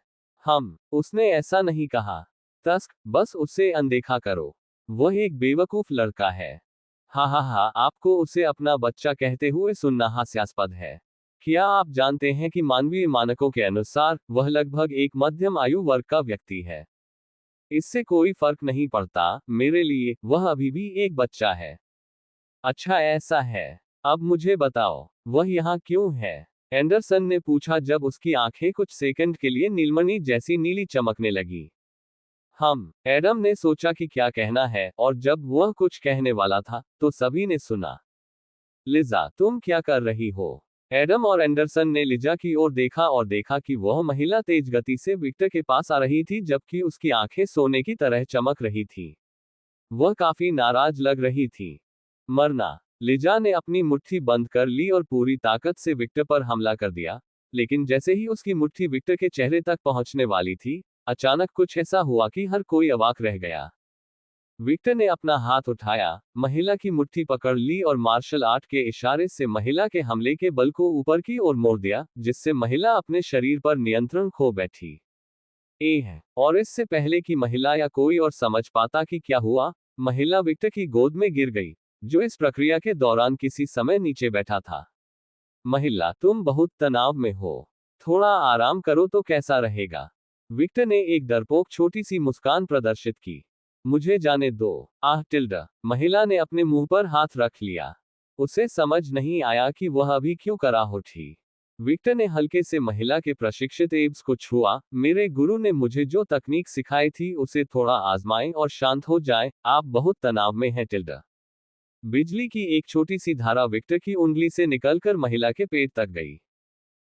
उसने ऐसा नहीं कहा। तस्क, बस उसे अनदेखा करो। वह एक बेवकूफ लड़का है। हा हा हा, आपको उसे अपना बच्चा कहते हुए सुनना हास्यास्पद है। क्या आप जानते हैं कि मानवीय मानकों के अनुसार वह लगभग एक मध्यम आयु वर्ग का व्यक्ति है। इससे कोई फर्क नहीं पड़ता, मेरे लिए वह अभी भी एक बच्चा है। अच्छा ऐसा है। अब मुझे बताओ, वह यहाँ क्यों है? एंडरसन ने पूछा जब उसकी आंखें कुछ सेकंड के लिए नीलमणि जैसी नीली चमकने लगी। एडम ने सोचा कि क्या कहना है, और जब वह कुछ कहने वाला था तो सभी ने सुना। लिजा, तुम क्या कर रही हो? एडम और एंडरसन ने लिजा की ओर देखा और देखा कि वह महिला तेज गति से विक्टर के पास आ रही थी, जबकि उसकी आंखें सोने की तरह चमक रही थी। वह काफी नाराज लग रही थी। मरना। लिजा ने अपनी मुट्ठी बंद कर ली और पूरी ताकत से विक्टर पर हमला कर दिया। लेकिन जैसे ही उसकी मुट्ठी विक्टर के चेहरे तक पहुंचने वाली थी, अचानक कुछ ऐसा हुआ कि हर कोई अवाक रह गया। विक्टर ने अपना हाथ उठाया, महिला की मुट्ठी पकड़ ली और मार्शल आर्ट के इशारे से महिला के हमले के बल को ऊपर की ओर मोड़ दिया, जिससे महिला अपने शरीर पर नियंत्रण खो बैठी। और इससे पहले कि महिला या कोई और समझ पाता कि क्या हुआ, महिला विक्टर की गोद में गिर गई, जो इस प्रक्रिया के दौरान किसी समय नीचे बैठा था। महिला, तुम बहुत तनाव में हो। थोड़ा आराम करो तो कैसा रहेगा? विक्टर ने एक डरपोक छोटी सी मुस्कान प्रदर्शित की। मुझे जाने दो। टिल्डा। महिला ने अपने मुंह पर हाथ रख लिया। उसे समझ नहीं आया कि वह अभी क्यों कराह उठी। विक्टर ने हल्के से महिला के प्रशिक्षित एब्स को छुआ। मेरे गुरु ने मुझे जो तकनीक सिखाई थी उसे थोड़ा आजमाएं और शांत हो जाएं, आप बहुत तनाव में हैं टिल्डा। बिजली की एक छोटी सी धारा विक्टर की उंगली से निकलकर महिला के पेट तक गई।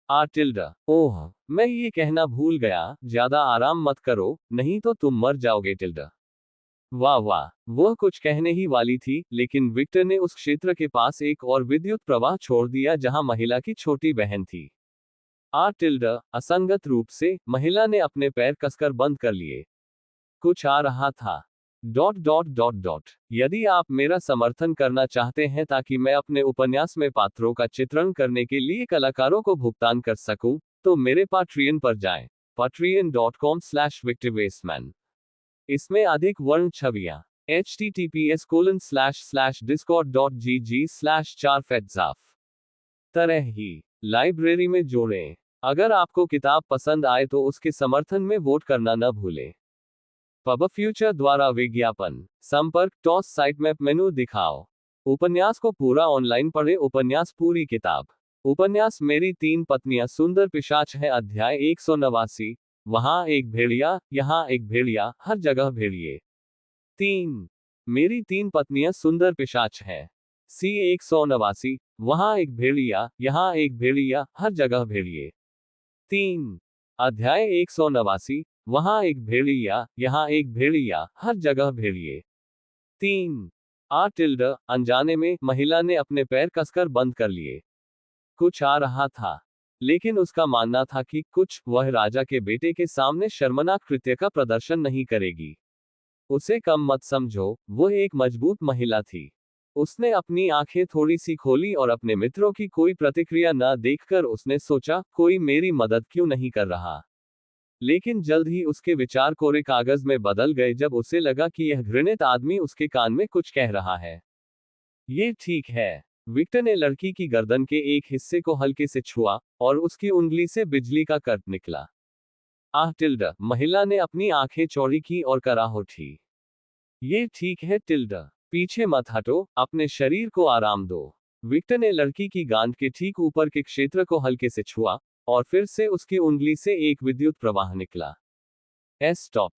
टिल्डा। ओह, मैं ये कहना भूल गया, ज्यादा आराम मत करो, नहीं तो तुम मर जाओगे टिल्डा। वाह वाह, वह कुछ कहने ही वाली थी, लेकिन विक्टर ने उस क्षेत्र के पास एक और विद्युत प्रवाह छोड़ दिया जहां महिला की छोटी बहन थी। टिल्डा। असंगत रूप से महिला ने अपने पैर कसकर बंद कर लिए। कुछ आ रहा था। Dot dot dot dot. यदि आप मेरा समर्थन करना चाहते हैं ताकि मैं अपने उपन्यास में पात्रों का चित्रण करने के लिए कलाकारों को भुगतान कर सकूं, तो मेरे पाट्रियन पर जाएं। patreon.com/victorwasteman। इसमें अधिक वर्ण छवियां। https://discord.gg/4fedzaf। तरह ही लाइब्रेरी में जोड़ें। अगर आपको किताब पसंद आए तो उसके समर्थन में वोट करना न भूलें। पब फ्यूचर द्वारा विज्ञापन। संपर्क टॉस साइट मैप मेनू दिखाओ। उपन्यास को पूरा ऑनलाइन पढ़े। उपन्यास पूरी किताब। उपन्यास मेरी तीन पत्नियां सुंदर पिशाच है। अध्याय 189। वहां एक भेड़िया, यहाँ एक भेड़िया, हर जगह भेड़िए। 3। मेरी तीन पत्नियां सुंदर पिशाच है। सी 189। वहां एक भेड़िया, यहाँ एक भेड़िया, हर जगह भेड़िए। 3। अध्याय 189। वहां एक भेड़िया, यहाँ एक भेड़िया, हर जगह भेड़िए। 3। अनजाने में महिला ने अपने पैर कसकर बंद कर लिए। कुछ आ रहा था, लेकिन उसका मानना था कि कुछ वह राजा के बेटे के सामने शर्मनाक कृत्य का प्रदर्शन नहीं करेगी। उसे कम मत समझो, वो एक मजबूत महिला थी। उसने अपनी आंखें थोड़ी सी खोली और अपने मित्रों की कोई प्रतिक्रिया न देखकर उसने सोचा, कोई मेरी मदद क्यों नहीं कर रहा। लेकिन जल्द ही उसके विचार कोरे कागज में बदल गए जब उसे लगा कि यह घृणित आदमी उसके कान में कुछ कह रहा है। ये ठीक है। विक्टर ने लड़की की गर्दन के एक हिस्से को हल्के से छुआ और उसकी उंगली से बिजली का कट निकला। महिला ने अपनी आंखें चौड़ी की और कराह उठी। ये ठीक है टिल्डा, पीछे मत हटो, अपने शरीर को आराम दो। विक्टर ने लड़की की गांड के ठीक ऊपर के क्षेत्र को हल्के से छुआ और फिर से उसकी उंगली से एक विद्युत प्रवाह निकला। स्टॉप।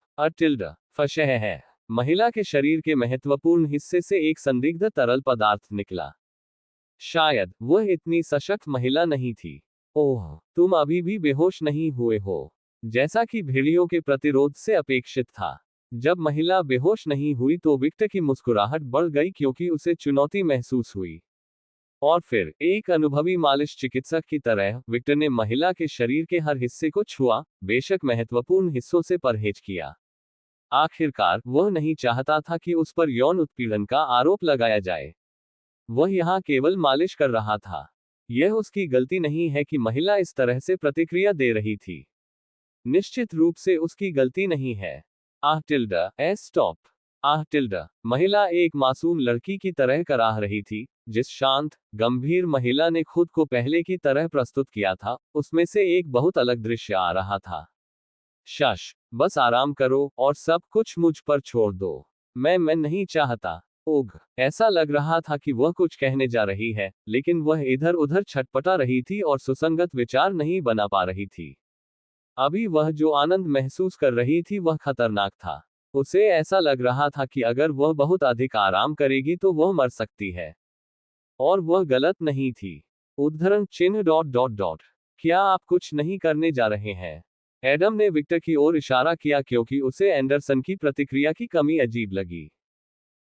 फशह है। महिला के शरीर के महत्वपूर्ण हिस्से से एक संदिग्ध तरल पदार्थ निकला। शायद वह इतनी सशक्त महिला नहीं थी। ओह, तुम अभी भी बेहोश नहीं हुए हो, जैसा कि भेड़ियों के प्रतिरोध से अपेक्षित था। जब महिला बेहोश नहीं हुई तो विक्टर की मुस्कुराहट बढ़ गई क्योंकि उसे चुनौती महसूस हुई। और फिर एक अनुभवी मालिश चिकित्सक की तरह विक्टर ने महिला के शरीर के हर हिस्से को छुआ, बेशक महत्वपूर्ण हिस्सों से परहेज किया। आखिरकार वह नहीं चाहता था कि उस पर यौन उत्पीड़न का आरोप लगाया जाए। वह यहाँ केवल मालिश कर रहा था। यह उसकी गलती नहीं है कि महिला इस तरह से प्रतिक्रिया दे रही थी। निश्चित रूप से उसकी गलती नहीं है। स्टॉप। महिला एक मासूम लड़की की तरह कराह रही थी। जिस शांत, गंभीर महिला ने खुद को पहले की तरह प्रस्तुत किया था, उसमें से एक बहुत अलग दृश्य आ रहा था। शश, बस आराम करो और सब कुछ मुझ पर छोड़ दो। मैं नहीं चाहता। ओग, ऐसा लग रहा था कि वह कुछ कहने जा रही है, लेकिन वह इधर उधर छटपटा रही थी और सुसंगत विचार नहीं बना पा रही थी। अभी वह जो आनंद महसूस कर रही थी वह खतरनाक था। उसे ऐसा लग रहा था कि अगर वह बहुत अधिक आराम करेगी तो वह मर सकती है। और वह गलत नहीं थी। उद्धरण चिन्ह। क्या आप कुछ नहीं करने जा रहे हैं? एडम ने विक्टर की ओर इशारा किया क्योंकि उसे एंडरसन की प्रतिक्रिया की कमी अजीब लगी।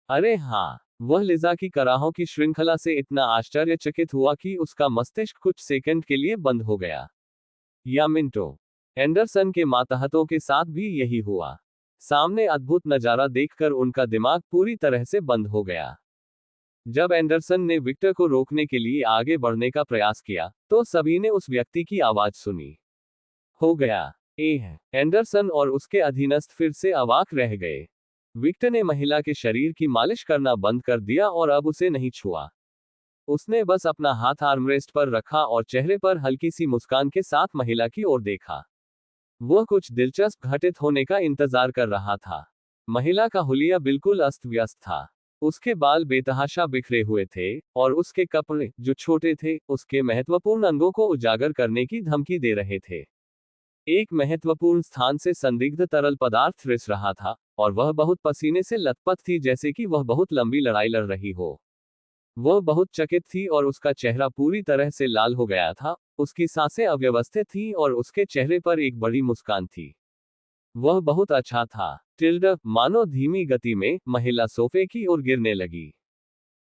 अरे हाँ, वह लिजा की कराहों की श्रृंखला से इतना आश्चर्यचकित हुआ कि उसका मस्तिष्क कुछ सेकंड के लिए बंद हो गया। या मिनटों। एंडरसन के मातहतों के साथ भी यही हुआ। सामने अद्भुत नजारा देखकर उनका दिमाग पूरी तरह से बंद हो गया। जब एंडरसन ने विक्टर को रोकने के लिए आगे बढ़ने का प्रयास किया, तो सभी ने उस व्यक्ति की आवाज सुनी। हो गया। एंडरसन और उसके अधीनस्थ फिर से अवाक रह गए। विक्टर ने महिला के शरीर की मालिश करना बंद कर दिया और अब उसे नहीं छुआ। उसने बस अपना हाथ आर्मरेस्ट पर रखा और चेहरे पर हल्की सी मुस्कान के साथ महिला की ओर देखा। वह कुछ दिलचस्प घटित होने का इंतजार कर रहा था। महिला का हुलिया बिल्कुल अस्त व्यस्त था। उसके बाल बेतहाशा बिखरे हुए थे और उसके कपड़े, जो छोटे थे, उसके महत्वपूर्ण अंगों को उजागर करने की धमकी दे रहे थे। एक महत्वपूर्ण स्थान से संदिग्ध तरल पदार्थ रिस रहा था और वह बहुत पसीने से लथपथ थी, जैसे कि वह बहुत लंबी लड़ाई लड़ रही हो। वह बहुत चकित थी और उसका चेहरा पूरी तरह से लाल हो गया था। उसकी सांसें अव्यवस्थित थीं और उसके चेहरे पर एक बड़ी मुस्कान थी। वह बहुत अच्छा था। मानो धीमी गति में महिला सोफे की ओर गिरने लगी।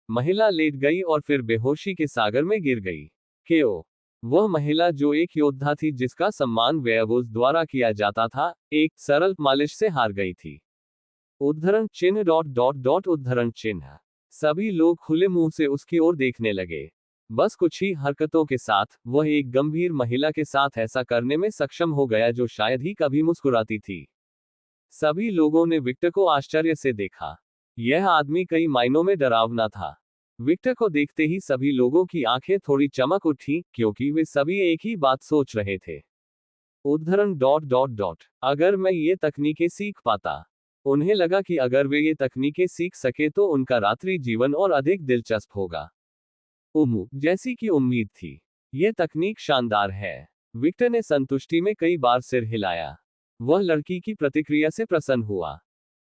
महिला लेट गई और फिर बेहोशी के सागर में गिर गई। क्यों? वह महिला जो एक योद्धा थी जिसका सम्मान वेयरवुल्फ द्वारा किया जाता था, एक सरल मालिश से हार गई थी। उद्धरण चिन्ह। सभी लोग खुले मुंह से उसकी ओर देखने लगे। बस कुछ ही हरकतों के साथ वह एक गंभीर महिला के साथ ऐसा करने में सक्षम हो गया जो शायद ही कभी मुस्कुराती थी। सभी लोगों ने विक्टर को आश्चर्य से देखा। यह आदमी कई मायनों में डरावना था। विक्टर को देखते ही सभी लोगों की आंखें थोड़ी चमक उठी, क्योंकि वे सभी एक ही बात सोच रहे थे। उद्धरण डॉट डॉट डॉट अगर मैं ये तकनीकें सीख पाता। उन्हें लगा कि अगर वे ये तकनीकें सीख सके तो उनका रात्रि जीवन और अधिक दिलचस्प होगा। जैसी कि उम्मीद थी। यह तकनीक शानदार है। विक्टर ने संतुष्टि में कई बार सिर हिलाया। वह लड़की की प्रतिक्रिया से प्रसन्न हुआ।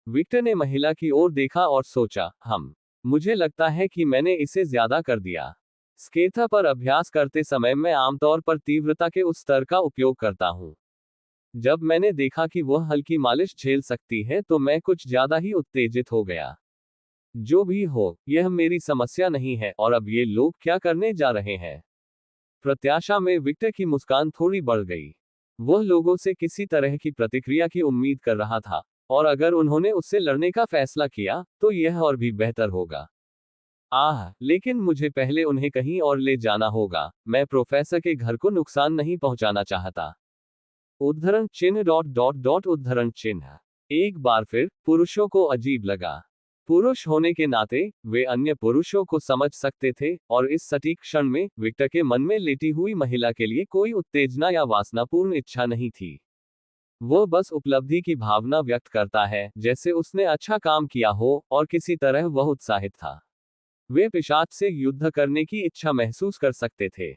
विक्टर ने महिला की ओर देखा और सोचा, मुझे लगता है कि मैंने इसे ज्यादा कर दिया। स्केथा पर अभ्यास करते समय मैं आमतौर पर तीव्रता के उस स्तर का उपयोग करता हूँ। जब मैंने देखा कि वह हल्की मालिश झेल सकती है तो मैं कुछ ज्यादा ही उत्तेजित हो गया। जो भी हो, यह मेरी समस्या नहीं है, और अब ये लोग क्या करने जा रहे हैं? प्रत्याशा में विक्टर की मुस्कान थोड़ी बढ़ गई। वह लोगों से किसी तरह की प्रतिक्रिया की उम्मीद कर रहा था, और अगर उन्होंने उससे लड़ने का फैसला किया, तो यह और भी बेहतर होगा। लेकिन मुझे पहले उन्हें कहीं और ले जाना होगा। मैं प्रोफेसर के घर को नुकसान नहीं पहुंचाना चाहता। उद्धरण चिन्ह डॉट डॉट डॉट उद्धरण चिन्ह। एक बार फिर पुरुषों को अजीब लगा। पुरुष होने के नाते वे अन्य पुरुषों को समझ सकते थे, और इस सटीक क्षण में विक्टर के मन में लेटी हुई महिला के लिए कोई उत्तेजना या वासनापूर्ण इच्छा नहीं थी। वह बस उपलब्धि की भावना व्यक्त करता है, जैसे उसने अच्छा काम किया हो, और किसी तरह वह उत्साहित था। वे पिशाच से युद्ध करने की इच्छा महसूस कर सकते थे।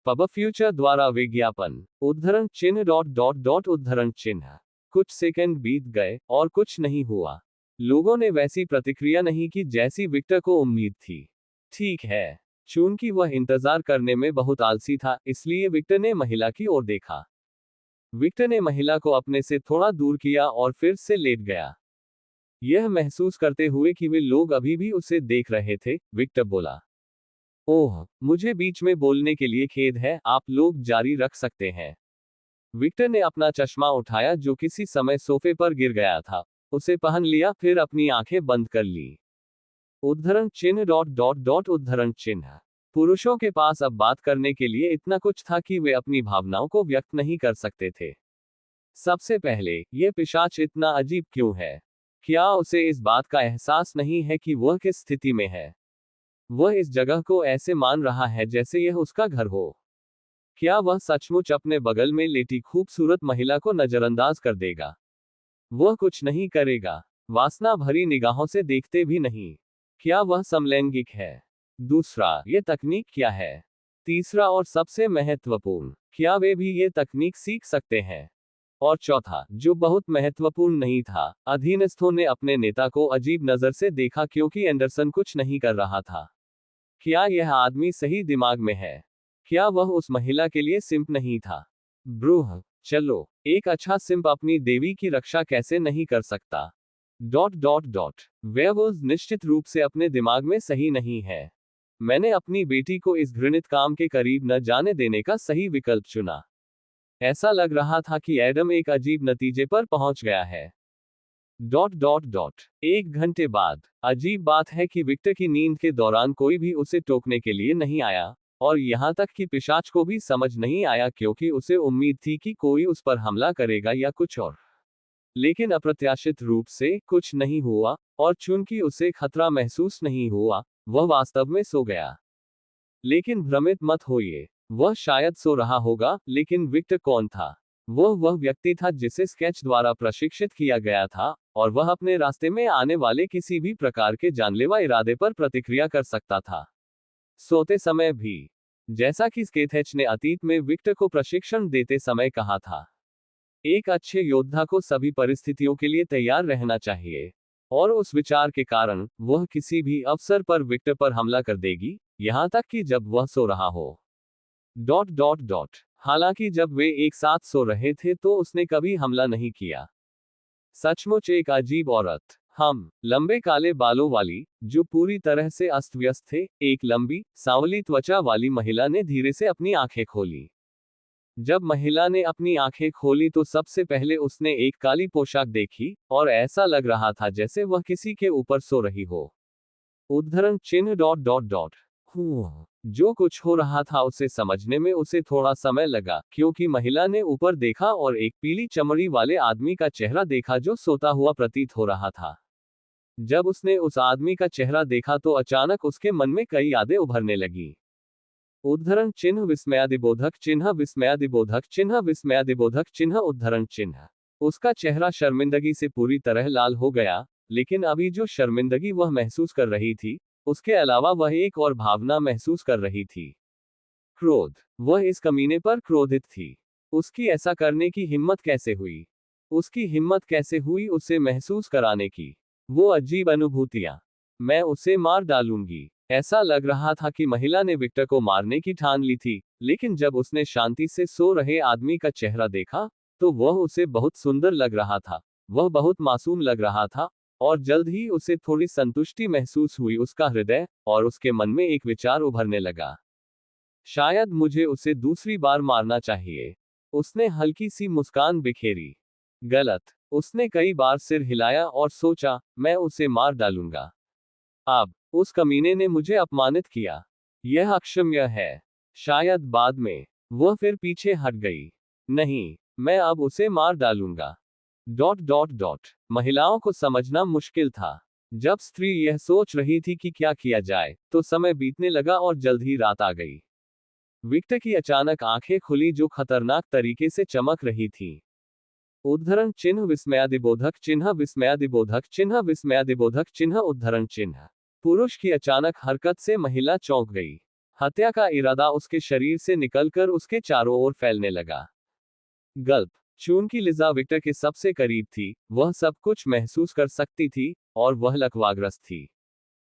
पब फ्यूचर द्वारा विज्ञापन। उद्धरण चिन्ह डॉट डॉट डॉट उद्धरण चिन्ह। कुछ सेकंड बीत गए और कुछ नहीं हुआ। लोगों ने वैसी प्रतिक्रिया नहीं की जैसी विक्टर को उम्मीद थी। ठीक है। चूंकि वह इंतजार करने में बहुत आलसी था, इसलिए विक्टर ने महिला की ओर देखा। विक्टर ने महिला को अपने से थोड़ा दूर किया और फिर से लेट गया। यह महसूस करते हुए कि वे लोग अभी भी उसे देख रहे थे, विक्टर बोला, ओह, मुझे बीच में बोलने के लिए खेद है, आप लोग जारी रख सकते हैं। विक्टर ने अपना चश्मा उठाया जो किसी समय सोफे पर गिर गया था, उसे पहन लिया, फिर अपनी आंखें बंद कर ली। उद्धरण चिन्ह डॉट डॉट डॉट उद्धरण चिन्ह। पुरुषों के पास अब बात करने के लिए इतना कुछ था कि वे अपनी भावनाओं को व्यक्त नहीं कर सकते थे। सबसे पहले, ये पिशाच इतना अजीब क्यों है? क्या उसे इस बात का एहसास नहीं है कि वह किस स्थिति में है? वह इस जगह को ऐसे मान रहा है जैसे यह उसका घर हो। क्या वह सचमुच अपने बगल में लेटी खूबसूरत महिला को नजरअंदाज कर देगा? वह कुछ नहीं करेगा। वासना भरी निगाहों से देखते भी नहीं। क्या वह समलैंगिक है? दूसरा, ये तकनीक क्या है? तीसरा और सबसे महत्वपूर्ण, क्या वे भी ये तकनीक सीख सकते हैं? और चौथा, जो बहुत महत्वपूर्ण नहीं था, अधीनस्थों ने अपने नेता को अजीब नजर से देखा क्योंकि एंडरसन कुछ नहीं कर रहा था। क्या यह आदमी सही दिमाग में है? क्या वह उस महिला के लिए सिंप नहीं था? ब्रूह, चलो, एक अच्छा सिंप अपनी देवी की रक्षा कैसे नहीं कर सकता? डॉट डॉट डॉट वेयरवुल्व्स निश्चित रूप से अपने दिमाग में सही नहीं है। मैंने अपनी बेटी को इस घृणित काम के करीब न जाने देने का सही विकल्प चुना। ऐसा लग रहा था कि एडम एक अजीब नतीजे पर पहुंच गया है। डॉट डॉट डॉट 1 घंटे बाद। अजीब बात है कि विक्टर की नींद के दौरान कोई भी उसे टोकने के लिए नहीं आया, और यहां तक कि पिशाच को भी समझ नहीं आया, क्योंकि उसे उम्मीद थी कि कोई उस पर हमला करेगा या कुछ और। लेकिन अप्रत्याशित रूप से कुछ नहीं हुआ, और चूंकि उसे खतरा महसूस नहीं हुआ, वह वास्तव में सो गया। लेकिन भ्रमित मत होइए, वह शायद सो रहा होगा, लेकिन विक्टर कौन था? वह व्यक्ति था जिसे स्केच द्वारा प्रशिक्षित किया गया था, और वह अपने रास्ते में आने वाले किसी भी प्रकार के जानलेवा इरादे पर प्रतिक्रिया कर सकता था, सोते समय भी। जैसा कि स्केथेच ने अतीत में विक्टर को प्रशिक्षण देते समय कहा था, एक अच्छे योद्धा को सभी परिस्थितियों के लिए तैयार रहना चाहिए, और उस विचार के कारण वह किसी भी अवसर पर विक्टर पर हमला कर देगी, यहां तक कि जब वह सो रहा हो। डॉट डॉट डॉट हालांकि जब वे एक साथ सो रहे थे तो उसने कभी हमला नहीं किया। सचमुच एक अजीब औरत। लंबे काले बालों वाली, जो पूरी तरह से अस्त व्यस्त थे, एक लंबी सांवली त्वचा वाली महिला ने धीरे से अपनी आंखें खोली। जब महिला ने अपनी आंखें खोली तो सबसे पहले उसने एक काली पोशाक देखी, और ऐसा लग रहा था जैसे वह किसी के ऊपर सो रही हो। उद्धरण चिन्ह डॉट डॉट डॉट जो कुछ हो रहा था उसे समझने में उसे थोड़ा समय लगा, क्योंकि महिला ने ऊपर देखा और एक पीली चमड़ी वाले आदमी का चेहरा देखा जो सोता हुआ प्रतीत हो रहा था। जब उसने उस आदमी का चेहरा देखा तो अचानक उसके मन में कई यादें उभरने लगी। उद्धरण चिन्ह विस्मयादिबोधक चिन्ह विस्मयादिबोधक चिन्ह विस्मयादिबोधक चिन्ह उद्धरण चिन्ह। उसका चेहरा शर्मिंदगी से पूरी तरह लाल हो गया, लेकिन अभी जो शर्मिंदगी वह महसूस कर रही थी, उसके अलावा वह एक और भावना महसूस कर रही थी। क्रोध। वह इस कमीने पर क्रोधित थी। उसकी ऐसा करने की हिम्मत कैसे हुई? उसकी हिम्मत कैसे हुई उसे महसूस कराने की? वो अजीब अनुभूतियां। मैं उसे मार डालूंगी। ऐसा लग रहा था कि महिला ने विक्टर को मारने की ठान ली थी, लेकिन जब उसने शांति से सो रहे आदमी का चेहरा देखा, तो वह उसे बहुत सुंदर लग रहा था। वह बहुत मासूम लग रहा था, और जल्द ही उसे थोड़ी संतुष्टि महसूस हुई। उसका हृदय और उसके मन में एक विचार उभरने लगा। शायद मुझे उसे दूसरी बार मारना चाहिए। उसने हल्की सी मुस्कान बिखेरी। गलत। उसने कई बार सिर हिलाया और सोचा, मैं उसे मार डालूंगा। अब उस कमीने ने मुझे अपमानित किया। यह अक्षम्य है। शायद बाद में। वह फिर पीछे हट गई। नहीं, मैं अब उसे मार डालूंगा। Dot dot dot. महिलाओं को समझना मुश्किल था। जब स्त्री यह सोच रही थी कि क्या किया जाए, तो समय बीतने लगा और जल्द ही रात आ गई। विक्टर की अचानक आंखें खुली जो खतरनाक तरीके से चमक रही थी। उद्धरण चिन्ह विस्मयादिबोधक चिन्ह विस्मयादिबोधक चिन्ह विस्मयादिबोधक चिन्ह उद्धरण चिन्ह। पुरुष की अचानक हरकत से महिला चौंक गई। हत्या का इरादा उसके शरीर से निकलकर उसके चारों ओर फैलने लगा। गल्प। चूंकि लिजा विक्टर के सबसे करीब थी, वह सब कुछ महसूस कर सकती थी, और वह लकवाग्रस्त थी।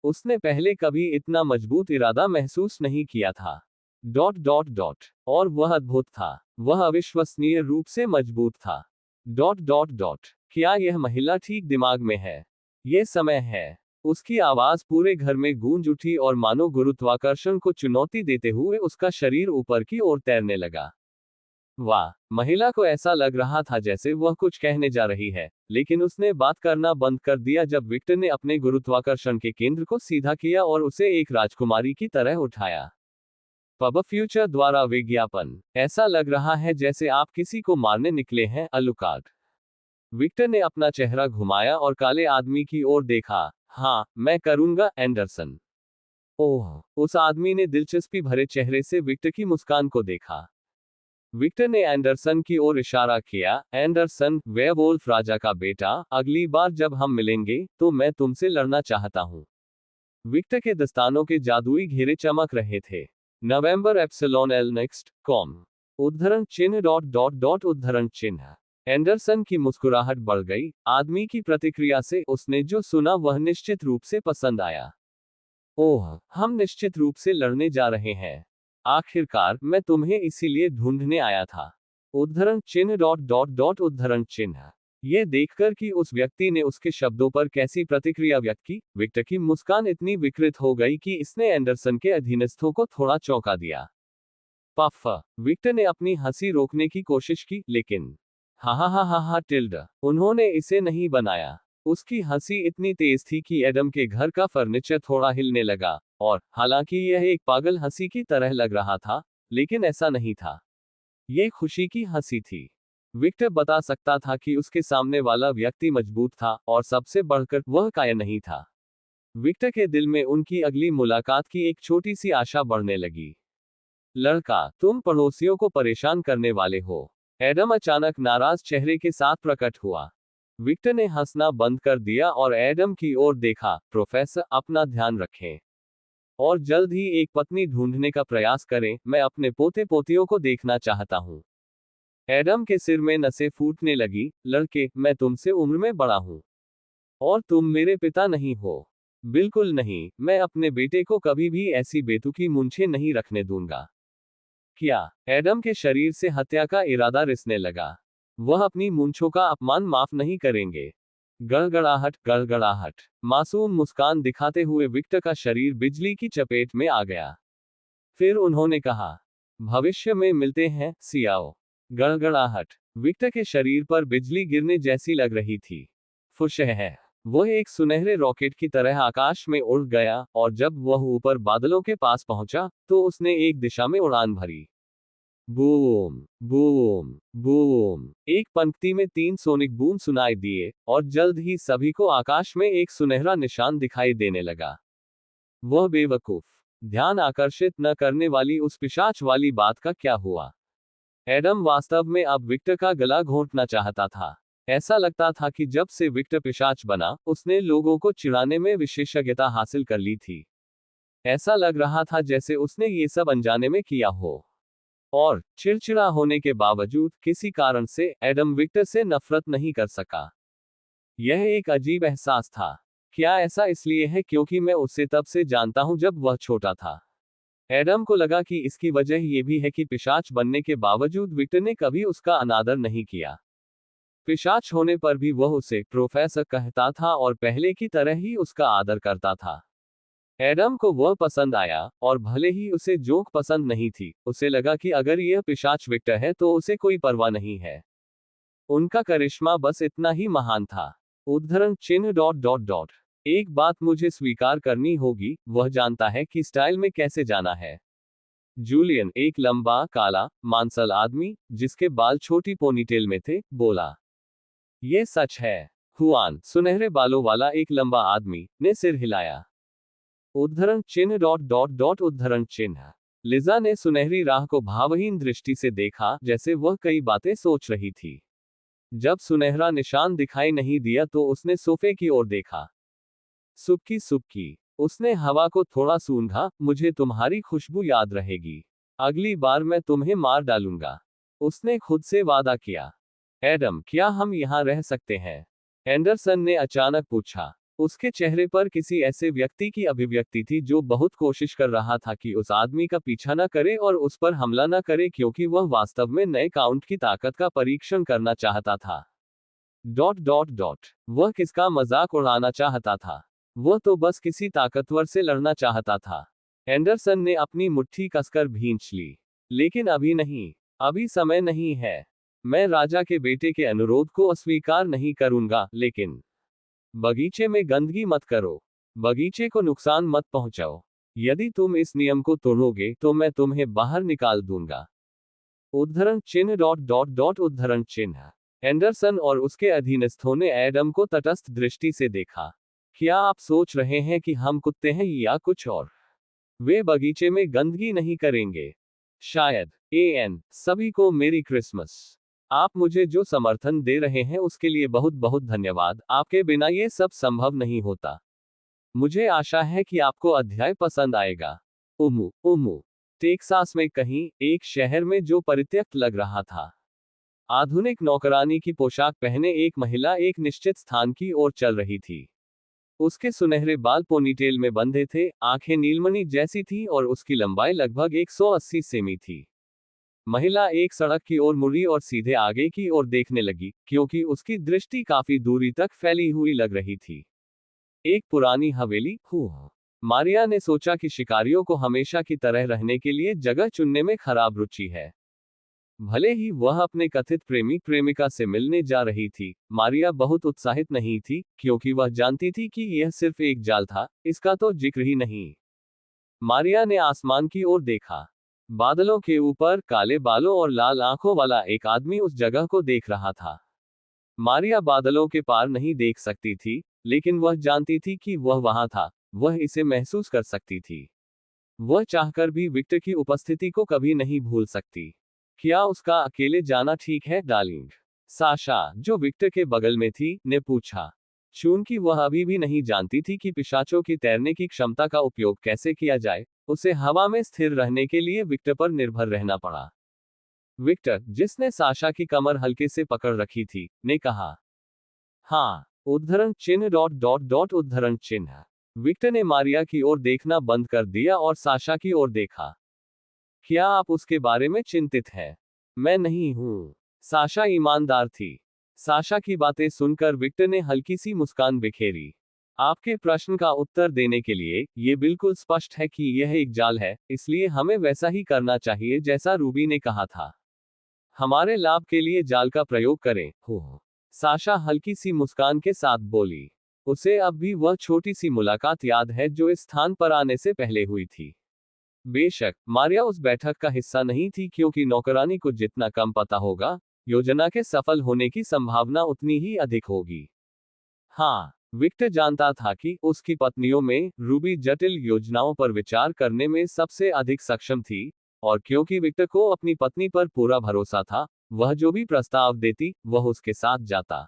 उसने पहले कभी इतना मजबूत इरादा महसूस नहीं किया था। Dot dot dot. और वह अद्भुत था। वह अविश्वसनीय रूप से मजबूत था। Dot dot dot. क्या यह महिला ठीक दिमाग में है? ये समय है। उसकी आवाज पूरे घर में गूंज उठी और मानो गुरुत्वाकर्षण को चुनौती देते हुए उसका शरीर ऊपर की ओर तैरने लगा। वाह! महिला को ऐसा लग रहा था जैसे वह कुछ कहने जा रही है, लेकिन उसने बात करना बंद कर दिया जब विक्टर ने अपने गुरुत्वाकर्षण के केंद्र को सीधा किया और उसे एक राजकुमारी की तरह उठाया। पब फ्यूचर द्वारा विज्ञापन। ऐसा लग रहा है जैसे आप किसी को मारने निकले हैं। अलुकार्ड। विक्टर ने अपना चेहरा घुमाया और काले आदमी की ओर देखा। हाँ, मैं करूंगा, एंडरसन। ओह! उस आदमी ने दिलचस्पी भरे चेहरे से विक्टर की मुस्कान को देखा। विक्टर ने एंडरसन की ओर इशारा किया। एंडरसन, वेयरवुल्फ राजा का बेटा, अगली बार जब हम मिलेंगे, तो मैं तुमसे लड़ना चाहता हूं। विक्टर के दस्तानों के जादुई घेरे चमक रहे थे। नवंबर एप्सिलॉन एल नेक्स्ट कॉम। उद्धरण चिन्ह डॉट डॉट डॉट उद्धरण चिन्ह। एंडरसन की मुस्कुराहट बढ़ गई। आदमी की प्रतिक्रिया से उसने जो सुना वह निश्चित रूप से पसंद आया। ओह, हम निश्चित रूप से लड़ने जा रहे हैं। आखिरकार, मैं तुम्हें इसीलिए ढूंढने आया था। उद्धरण चिन्ह डॉट डॉट डॉट उद्धरण चिन्ह। यह देखकर कि उस व्यक्ति ने उसके शब्दों पर कैसी प्रतिक्रिया व्यक्त की, विक्टर की मुस्कान इतनी विकृत हो गई कि इसने एंडरसन के अधीनस्थों को थोड़ा चौंका दिया। पफ। विक्टर ने अपनी हंसी रोकने की कोशिश की, लेकिन हा हा हा हा हा टिल्ड। उन्होंने इसे नहीं बनाया। उसकी हंसी इतनी तेज थी कि एडम के घर का फर्नीचर थोड़ा हिलने लगा, और हालांकि यह एक पागल हंसी की तरह लग रहा था, लेकिन ऐसा नहीं था। यह खुशी की हंसी थी। विक्टर बता सकता था कि उसके सामने वाला व्यक्ति मजबूत था, और सबसे बढ़कर वह कायर नहीं था। विक्टर के दिल में उनकी अगली मुलाकात की एक छोटी सी आशा बढ़ने लगी। लड़का, तुम पड़ोसियों को परेशान करने वाले हो। एडम अचानक नाराज चेहरे के साथ प्रकट हुआ। विक्टर ने हंसना बंद कर दिया और एडम की ओर देखा। प्रोफेसर, अपना ध्यान रखें। और जल्द ही एक पत्नी ढूंढने का प्रयास करें। मैं अपने पोते पोतियों को देखना चाहता हूं। एडम के सिर में नसें फूटने लगी। लड़के, मैं तुमसे उम्र में बड़ा हूं। और तुम मेरे पिता नहीं हो। बिल्कुल नहीं, मैं अपने बेटे को कभी भी ऐसी बेतुकी मूंछें नहीं रखने दूंगा। क्या? एडम के शरीर से हत्या का इरादा रिसने लगा। वह अपनी मूंछों का अपमान माफ नहीं करेंगे। गड़गड़ाहट गड़गड़ाहट। मासूम मुस्कान दिखाते हुए विक्टर का शरीर बिजली की चपेट में आ गया। फिर उन्होंने कहा, भविष्य में मिलते हैं, सियाओ। गड़गड़ाहट। विक्टर के शरीर पर बिजली गिरने जैसी लग रही थी। फुशह है। वह एक सुनहरे रॉकेट की तरह आकाश में उड़ गया, और जब वह ऊपर बादलों के पास पहुंचा, तो उसने एक दिशा में उड़ान भरी। Boom, boom, boom. एक पंक्ति में 3 सोनिक बूम सुनाई दिए, और जल्द ही सभी को आकाश में एक सुनहरा निशान दिखाई देने लगा। वह बेवकूफ, ध्यान आकर्षित न करने वाली उस पिशाच वाली बात का क्या हुआ? एडम वास्तव में अब विक्टर का गला घोंटना चाहता था। ऐसा लगता था कि जब से विक्टर पिशाच बना, उसने लोगों को चिढ़ाने में विशेषज्ञता हासिल कर ली थी। ऐसा लग रहा था जैसे उसने ये सब अनजाने में किया हो। और चिड़चिड़ा होने के बावजूद किसी कारण से एडम विक्टर से नफरत नहीं कर सका। यह एक अजीब एहसास था। क्या ऐसा इसलिए है क्योंकि मैं उसे तब से जानता हूं जब वह छोटा था? एडम को लगा कि इसकी वजह यह भी है कि पिशाच बनने के बावजूद विक्टर ने कभी उसका अनादर नहीं किया। पिशाच होने पर भी वह उसे प्रोफेसर कहता था और पहले की तरह ही उसका आदर करता था। एडम को वह पसंद आया, और भले ही उसे जोक पसंद नहीं थी, उसे लगा कि अगर यह पिशाच विक्टर है तो उसे कोई परवाह नहीं है। उनका करिश्मा बस इतना ही महान था। उद्धरण चिन्ह डॉट डॉट डॉट। एक बात मुझे स्वीकार करनी होगी, वह जानता है कि स्टाइल में कैसे जाना है। जूलियन, एक लंबा, काला, मांसल आदमी, जिसके बाल छोटी पोनीटेल में थे, बोला। ये सच है। हुआन, सुनहरे बालों वाला एक लंबा आदमी, ने सिर हिलाया। उद्धरण चिन्ह डॉट डॉट डॉट उद्धरण चिन्ह। लिजा ने सुनहरी राह को भावहीन दृष्टि से देखा, जैसे वह कई बातें सोच रही थी। जब सुनहरा निशान दिखाई नहीं दिया तो उसने सोफे की ओर देखा। सुबकी सुबकी, उसने हवा को थोड़ा सूंघा। मुझे तुम्हारी खुशबू याद रहेगी। अगली बार मैं तुम्हें मार डालूंगा। उसने खुद से वादा किया। एडम, क्या हम यहाँ रह सकते हैं? एंडरसन ने अचानक पूछा। उसके चेहरे पर किसी ऐसे व्यक्ति की अभिव्यक्ति थी जो बहुत कोशिश कर रहा था कि उस आदमी का पीछा न करे और उस पर हमला न करे, क्योंकि वह वास्तव में नए काउंट की ताकत का परीक्षण करना चाहता था। Dot dot dot. वह किसका मजाक उड़ाना चाहता था? वह तो बस किसी ताकतवर से लड़ना चाहता था। एंडरसन ने अपनी मुट्ठी कसकर भींच ली। लेकिन अभी नहीं, अभी समय नहीं है। मैं राजा के बेटे के अनुरोध को अस्वीकार नहीं करूंगा, लेकिन बगीचे में गंदगी मत करो। बगीचे को नुकसान मत पहुंचाओ। यदि तुम इस नियम को तोड़ोगे तो मैं तुम्हें बाहर निकाल दूंगा। उद्धरण चिन्ह डॉट डॉट डॉट उद्धरण चिन्ह। एंडरसन और उसके अधीनस्थों ने एडम को तटस्थ दृष्टि से देखा। क्या आप सोच रहे हैं कि हम कुत्ते हैं या कुछ और? वे बगीचे में गंदगी नहीं करेंगे। शायद। एएन, सभी को मेरी क्रिसमस। आप मुझे जो समर्थन दे रहे हैं उसके लिए बहुत बहुत धन्यवाद। आपके बिना ये सब संभव नहीं होता। मुझे आशा है कि आपको अध्याय पसंद आएगा। उमू उमू। टेक्सास में कहीं एक शहर में जो परित्यक्त लग रहा था। आधुनिक नौकरानी की पोशाक पहने एक महिला एक निश्चित स्थान की ओर चल रही थी। उसके सुनहरे बाल पोनीटेल में बंधे थे, आंखें नीलमणि जैसी थी और उसकी लंबाई लगभग 180 सेमी थी। महिला एक सड़क की ओर मुड़ी और सीधे आगे की ओर देखने लगी, क्योंकि उसकी दृष्टि काफी दूरी तक फैली हुई लग रही थी। एक पुरानी हवेली। मारिया ने सोचा कि शिकारियों को हमेशा की तरह रहने के लिए जगह चुनने में खराब रुचि है। भले ही वह अपने कथित प्रेमी प्रेमिका से मिलने जा रही थी, मारिया बहुत उत्साहित नहीं थी, क्योंकि वह जानती थी कि यह सिर्फ एक जाल था, इसका तो जिक्र ही नहीं। मारिया ने आसमान की ओर देखा। बादलों के ऊपर काले बालों और लाल आंखों वाला एक आदमी उस जगह को देख रहा था। मारिया बादलों के पार नहीं देख सकती थी, लेकिन वह जानती थी कि वह वहां था। वह इसे महसूस कर सकती थी। वह चाहकर भी विक्टर की उपस्थिति को कभी नहीं भूल सकती। क्या उसका अकेले जाना ठीक है, डार्लिंग? साशा, जो विक्टर के बगल में थी, ने पूछा। चूंकि वह अभी भी नहीं जानती थी कि पिशाचों की तैरने की क्षमता का उपयोग कैसे किया जाए, उसे हवा में स्थिर रहने के लिए विक्टर पर निर्भर रहना पड़ा। विक्टर, जिसने साशा की कमर हल्के से पकड़ रखी थी, ने कहा। हाँ। उद्धरण चिन्ह डॉट डॉट डॉट उद्धरण चिन्ह। विक्टर ने मारिया की ओर देखना बंद कर दिया और साशा की ओर देखा। क्या आप उसके बारे में चिंतित हैं? मैं नहीं हूं। साशा ईमानदार थी। साशा की बातें सुनकर विक्टर ने हल्की सी मुस्कान बिखेरी। आपके प्रश्न का उत्तर देने के लिए, ये बिल्कुल स्पष्ट है कि यह एक जाल है, इसलिए हमें वैसा ही करना चाहिए जैसा रूबी ने कहा था। हमारे लाभ के लिए जाल का प्रयोग करें। हो। साशा हल्की सी मुस्कान के साथ बोली। उसे अब भी वह छोटी सी मुलाकात याद है जो इस स्थान पर आने से पहले हुई थी। बेशक मारिया उस बैठक का हिस्सा नहीं थी, क्योंकि नौकरानी को जितना कम पता होगा, योजना के सफल होने की संभावना उतनी ही अधिक होगी। हाँ, विक्टर जानता था कि उसकी पत्नियों में रूबी जटिल योजनाओं पर विचार करने में सबसे अधिक सक्षम थी, और क्योंकि विक्टर को अपनी पत्नी पर पूरा भरोसा था, वह जो भी प्रस्ताव देती वह उसके साथ जाता।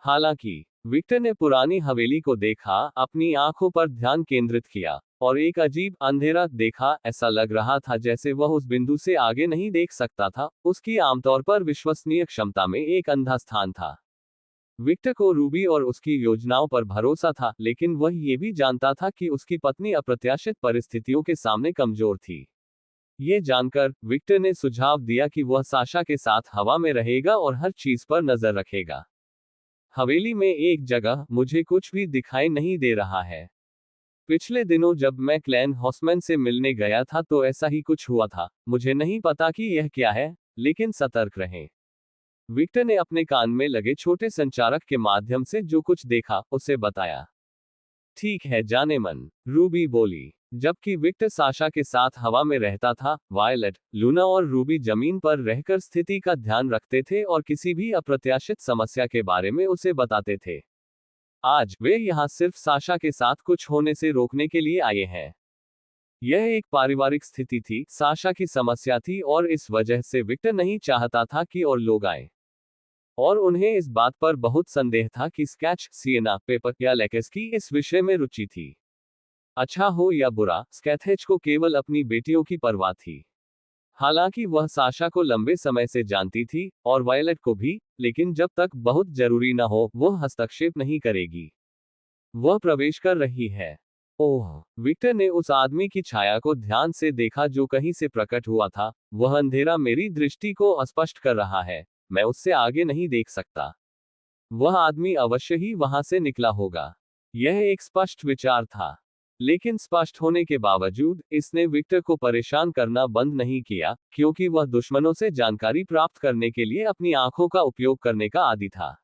हालांकि विक्टर ने पुरानी हवेली को देखा, अपनी आंखों पर ध्यान केंद्रित किया, और एक अजीब अंधेरा देखा। ऐसा लग रहा था जैसे वह उस बिंदु से आगे नहीं देख सकता था। उसकी आमतौर पर विश्वसनीय क्षमता में एक अंधा स्थान था। विक्टर को रूबी और उसकी योजनाओं पर भरोसा था, लेकिन वह ये भी जानता था कि उसकी पत्नी अप्रत्याशित परिस्थितियों के सामने कमजोर थी। ये जानकर विक्टर ने सुझाव दिया कि वह साशा के साथ हवा में रहेगा और हर चीज पर नजर रखेगा। हवेली में एक जगह मुझे कुछ भी दिखाई नहीं दे रहा है। पिछले दिनों जब मैं क्लैन हॉसमैन से मिलने गया था तो ऐसा ही कुछ हुआ था। मुझे नहीं पता कि यह क्या है, लेकिन सतर्क रहें। विक्टर ने अपने कान में लगे छोटे संचारक के माध्यम से जो कुछ देखा उसे बताया। ठीक है जाने मन, रूबी बोली। जबकि विक्टर साशा के साथ हवा में रहता था, वायलेट, लूना और रूबी जमीन पर रहकर स्थिति का ध्यान रखते थे और किसी भी अप्रत्याशित समस्या के बारे में उसे बताते थे। आज वे यहाँ सिर्फ साशा के साथ कुछ होने से रोकने के लिए आए हैं। यह एक पारिवारिक स्थिति थी, साशा की समस्या थी, और इस वजह से विक्टर नहीं चाहता था कि और लोग आए। और उन्हें इस बात पर बहुत संदेह था कि स्केच, सिएना, पेपर या लेकेस की इस विषय में रुचि थी। अच्छा हो या बुरा, स्कैथेज को केवल अपनी बेटियों की परवाह थी। हालांकि वह साशा को लंबे समय से जानती थी, और वायलेट को भी, लेकिन जब तक बहुत जरूरी न हो वह हस्तक्षेप नहीं करेगी। वह प्रवेश कर रही है। ओह, विक्टर ने उस आदमी की छाया को ध्यान से देखा जो कहीं से प्रकट हुआ था। वह अंधेरा मेरी दृष्टि को अस्पष्ट कर रहा है, मैं उससे आगे नहीं देख सकता। वह आदमी अवश्य ही वहां से निकला होगा। यह एक स्पष्ट विचार था। लेकिन स्पष्ट होने के बावजूद इसने विक्टर को परेशान करना बंद नहीं किया, क्योंकि वह दुश्मनों से जानकारी प्राप्त करने के लिए अपनी आंखों का उपयोग करने का आदी था।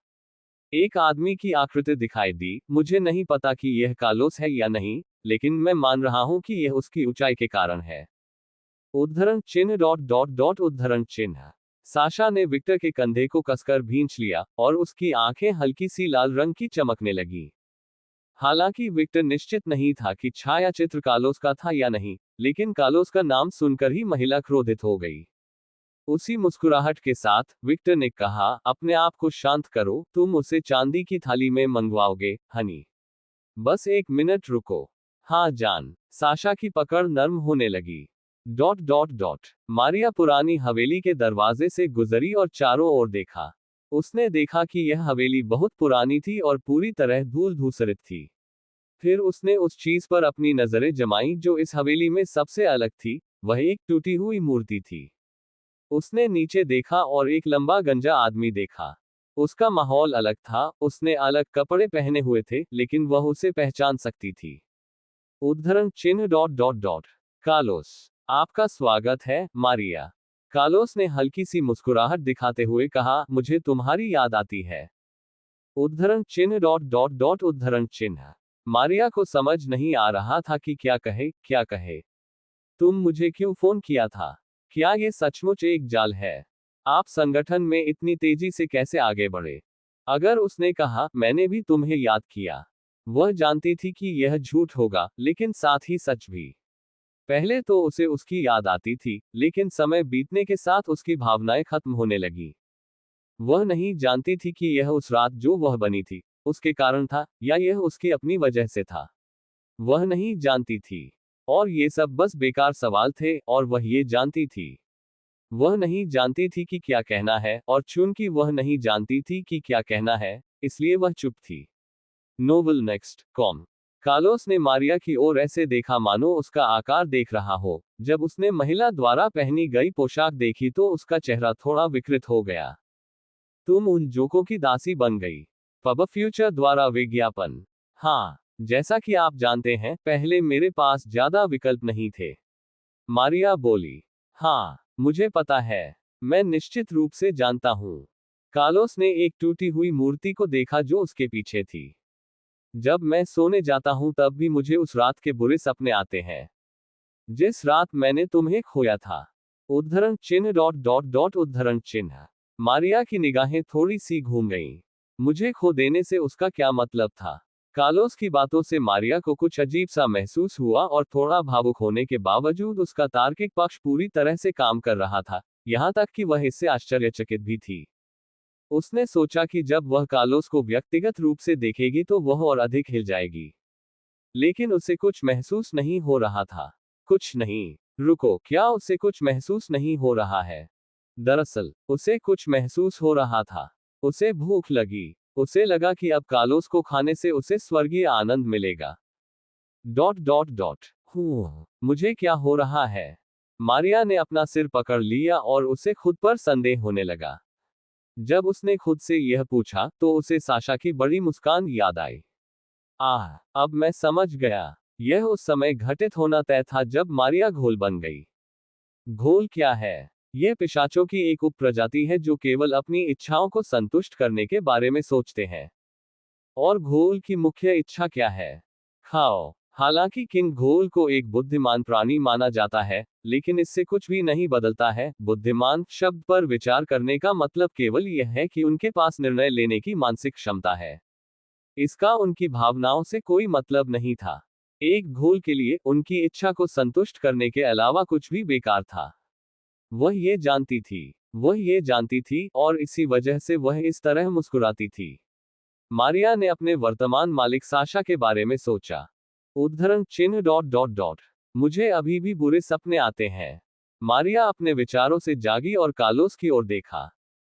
एक आदमी की आकृति दिखाई दी। मुझे नहीं पता कि यह कार्लोस है या नहीं, लेकिन मैं मान रहा हूं कि यह उसकी ऊंचाई के कारण है। उद्धरण चिन्ह डॉट डॉट डॉट उद्धरण चिन्ह। साशा ने विक्टर के कंधे को कसकर भींच लिया, और उसकी आंखें हल्की सी लाल रंग की चमकने लगी। हालांकि विक्टर निश्चित नहीं था कि छायाचित्र कार्लोस का था या नहीं, लेकिन कार्लोस का नाम सुनकर ही महिला क्रोधित हो गई। उसी मुस्कुराहट के साथ विक्टर ने कहा, अपने आप को शांत करो, तुम उसे चांदी की थाली में मंगवाओगे, हनी। बस एक मिनट रुको। हाँ जान। साशा की पकड़ नर्म होने लगी। Dot dot dot. मारिया पुरानी हवेली के दरवाजे से गुजरी और चारों ओर देखा। उसने देखा कि यह हवेली बहुत पुरानी थी और पूरी तरह धूल धूसरित थी। फिर उसने उस चीज पर अपनी नजरें जमाई जो इस हवेली में सबसे अलग थी। वह एक टूटी हुई मूर्ति थी। उसने नीचे देखा और एक लंबा गंजा आदमी देखा। उसका माहौल अलग था, उसने अलग कपड़े पहने हुए थे, लेकिन वह उसे पहचान सकती थी। उद्धरण चिन्ह डॉट डॉट डॉट। कार्लोस, आपका स्वागत है, मारिया। कार्लोस ने हल्की सी मुस्कुराहट दिखाते हुए कहा, मुझे तुम्हारी याद आती है। उद्धरण चिन्ह डॉट डॉट डॉट उद्धरण चिन्ह। मारिया को समझ नहीं आ रहा था कि क्या कहे, क्या कहे। तुम मुझे क्यों फोन किया था? क्या ये सचमुच एक जाल है? आप संगठन में इतनी तेजी से कैसे आगे बढ़े? अगर उसने कहा, मैंने भी तुम्हें याद किया, वह जानती थी कि यह झूठ होगा, लेकिन साथ ही सच भी। पहले तो उसे उसकी याद आती थी, लेकिन समय बीतने के साथ उसकी भावनाएं खत्म होने लगी। वह नहीं जानती थी कि यह उस रात जो वह बनी थी, उसके कारण था, या यह उसकी अपनी वजह से था। वह नहीं जानती थी। और ये सब बस बेकार सवाल थे, और वह ये जानती थी। वह नहीं जानती थी कि क्या कहना है, और चूंकि वह नहीं जानती थी कि क्या कहना है, इसलिए वह चुप थी। Novel next com. कार्लोस ने मारिया की ओर ऐसे देखा मानो उसका आकार देख रहा हो। जब उसने महिला द्वारा पहनी गई पोशाक देखी तो उसका चेहरा थोड़ा विकृत हो गया। तुम उन जोकों की दासी बन गई। पब फ्यूचर द्वारा विज्ञापन। हाँ, जैसा कि आप जानते हैं, पहले मेरे पास ज्यादा विकल्प नहीं थे। मारिया बोली। हाँ, मुझे पता है। मैं निश्चित रूप से जानता हूँ। कार्लोस ने एक टूटी हुई मूर्ति को देखा जो उसके पीछे थी। जब मैं सोने जाता हूँ तब भी मुझे उस रात के बुरे सपने आते हैं। जिस रात मैंने तुम्हें खोया था। उद्धरण चिन्ह डॉट डॉट डॉट उद्धरण चिन्ह। मारिया की निगाहें थोड़ी सी घूम गईं। मुझे खो देने से उसका क्या मतलब था? कार्लोस की बातों से मारिया को कुछ अजीब सा महसूस हुआ और थोड़ा भावुक होने के बावजूद उसका तार्किक पक्ष पूरी तरह से काम कर रहा था, यहाँ तक कि वह इससे आश्चर्यचकित भी थी। उसने सोचा कि जब वह कार्लोस को व्यक्तिगत रूप से देखेगी तो वह और अधिक हिल जाएगी। लेकिन उसे कुछ महसूस नहीं हो रहा था। कुछ नहीं। रुको, क्या उसे कुछ महसूस नहीं हो रहा है? दरअसल, उसे कुछ महसूस हो रहा था। उसे भूख लगी। उसे लगा कि अब कार्लोस को खाने से उसे स्वर्गीय आनंद मिलेगा। Dot dot dot. मुझे क्या हो रहा है? मारिया ने अपना सिर पकड़ लिया और उसे खुद पर संदेह होने लगा। जब उसने खुद से यह पूछा तो उसे साशा की बड़ी मुस्कान याद आई। अब मैं समझ गया। यह उस समय घटित होना तय था जब मारिया घोल बन गई। घोल क्या है? यह पिशाचों की एक उपप्रजाति है जो केवल अपनी इच्छाओं को संतुष्ट करने के बारे में सोचते हैं। और घोल की मुख्य इच्छा क्या है? खाओ। हालांकि किंग घोल को एक बुद्धिमान प्राणी माना जाता है, लेकिन इससे कुछ भी नहीं बदलता है। बुद्धिमान शब्द पर विचार करने का मतलब केवल यह है कि उनके पास निर्णय लेने की मानसिक क्षमता है। इसका उनकी भावनाओं से कोई मतलब नहीं था। एक घोल के लिए उनकी इच्छा को संतुष्ट करने के अलावा कुछ भी बेकार था। वह ये जानती थी। वह ये जानती थी और इसी वजह से वह इस तरह मुस्कुराती थी। मारिया ने अपने वर्तमान मालिक साशा के बारे में सोचा। उद्धरण चिन्ह डॉट डॉट डॉट। मुझे अभी भी बुरे सपने आते हैं। मारिया अपने विचारों से जागी और कार्लोस की ओर देखा।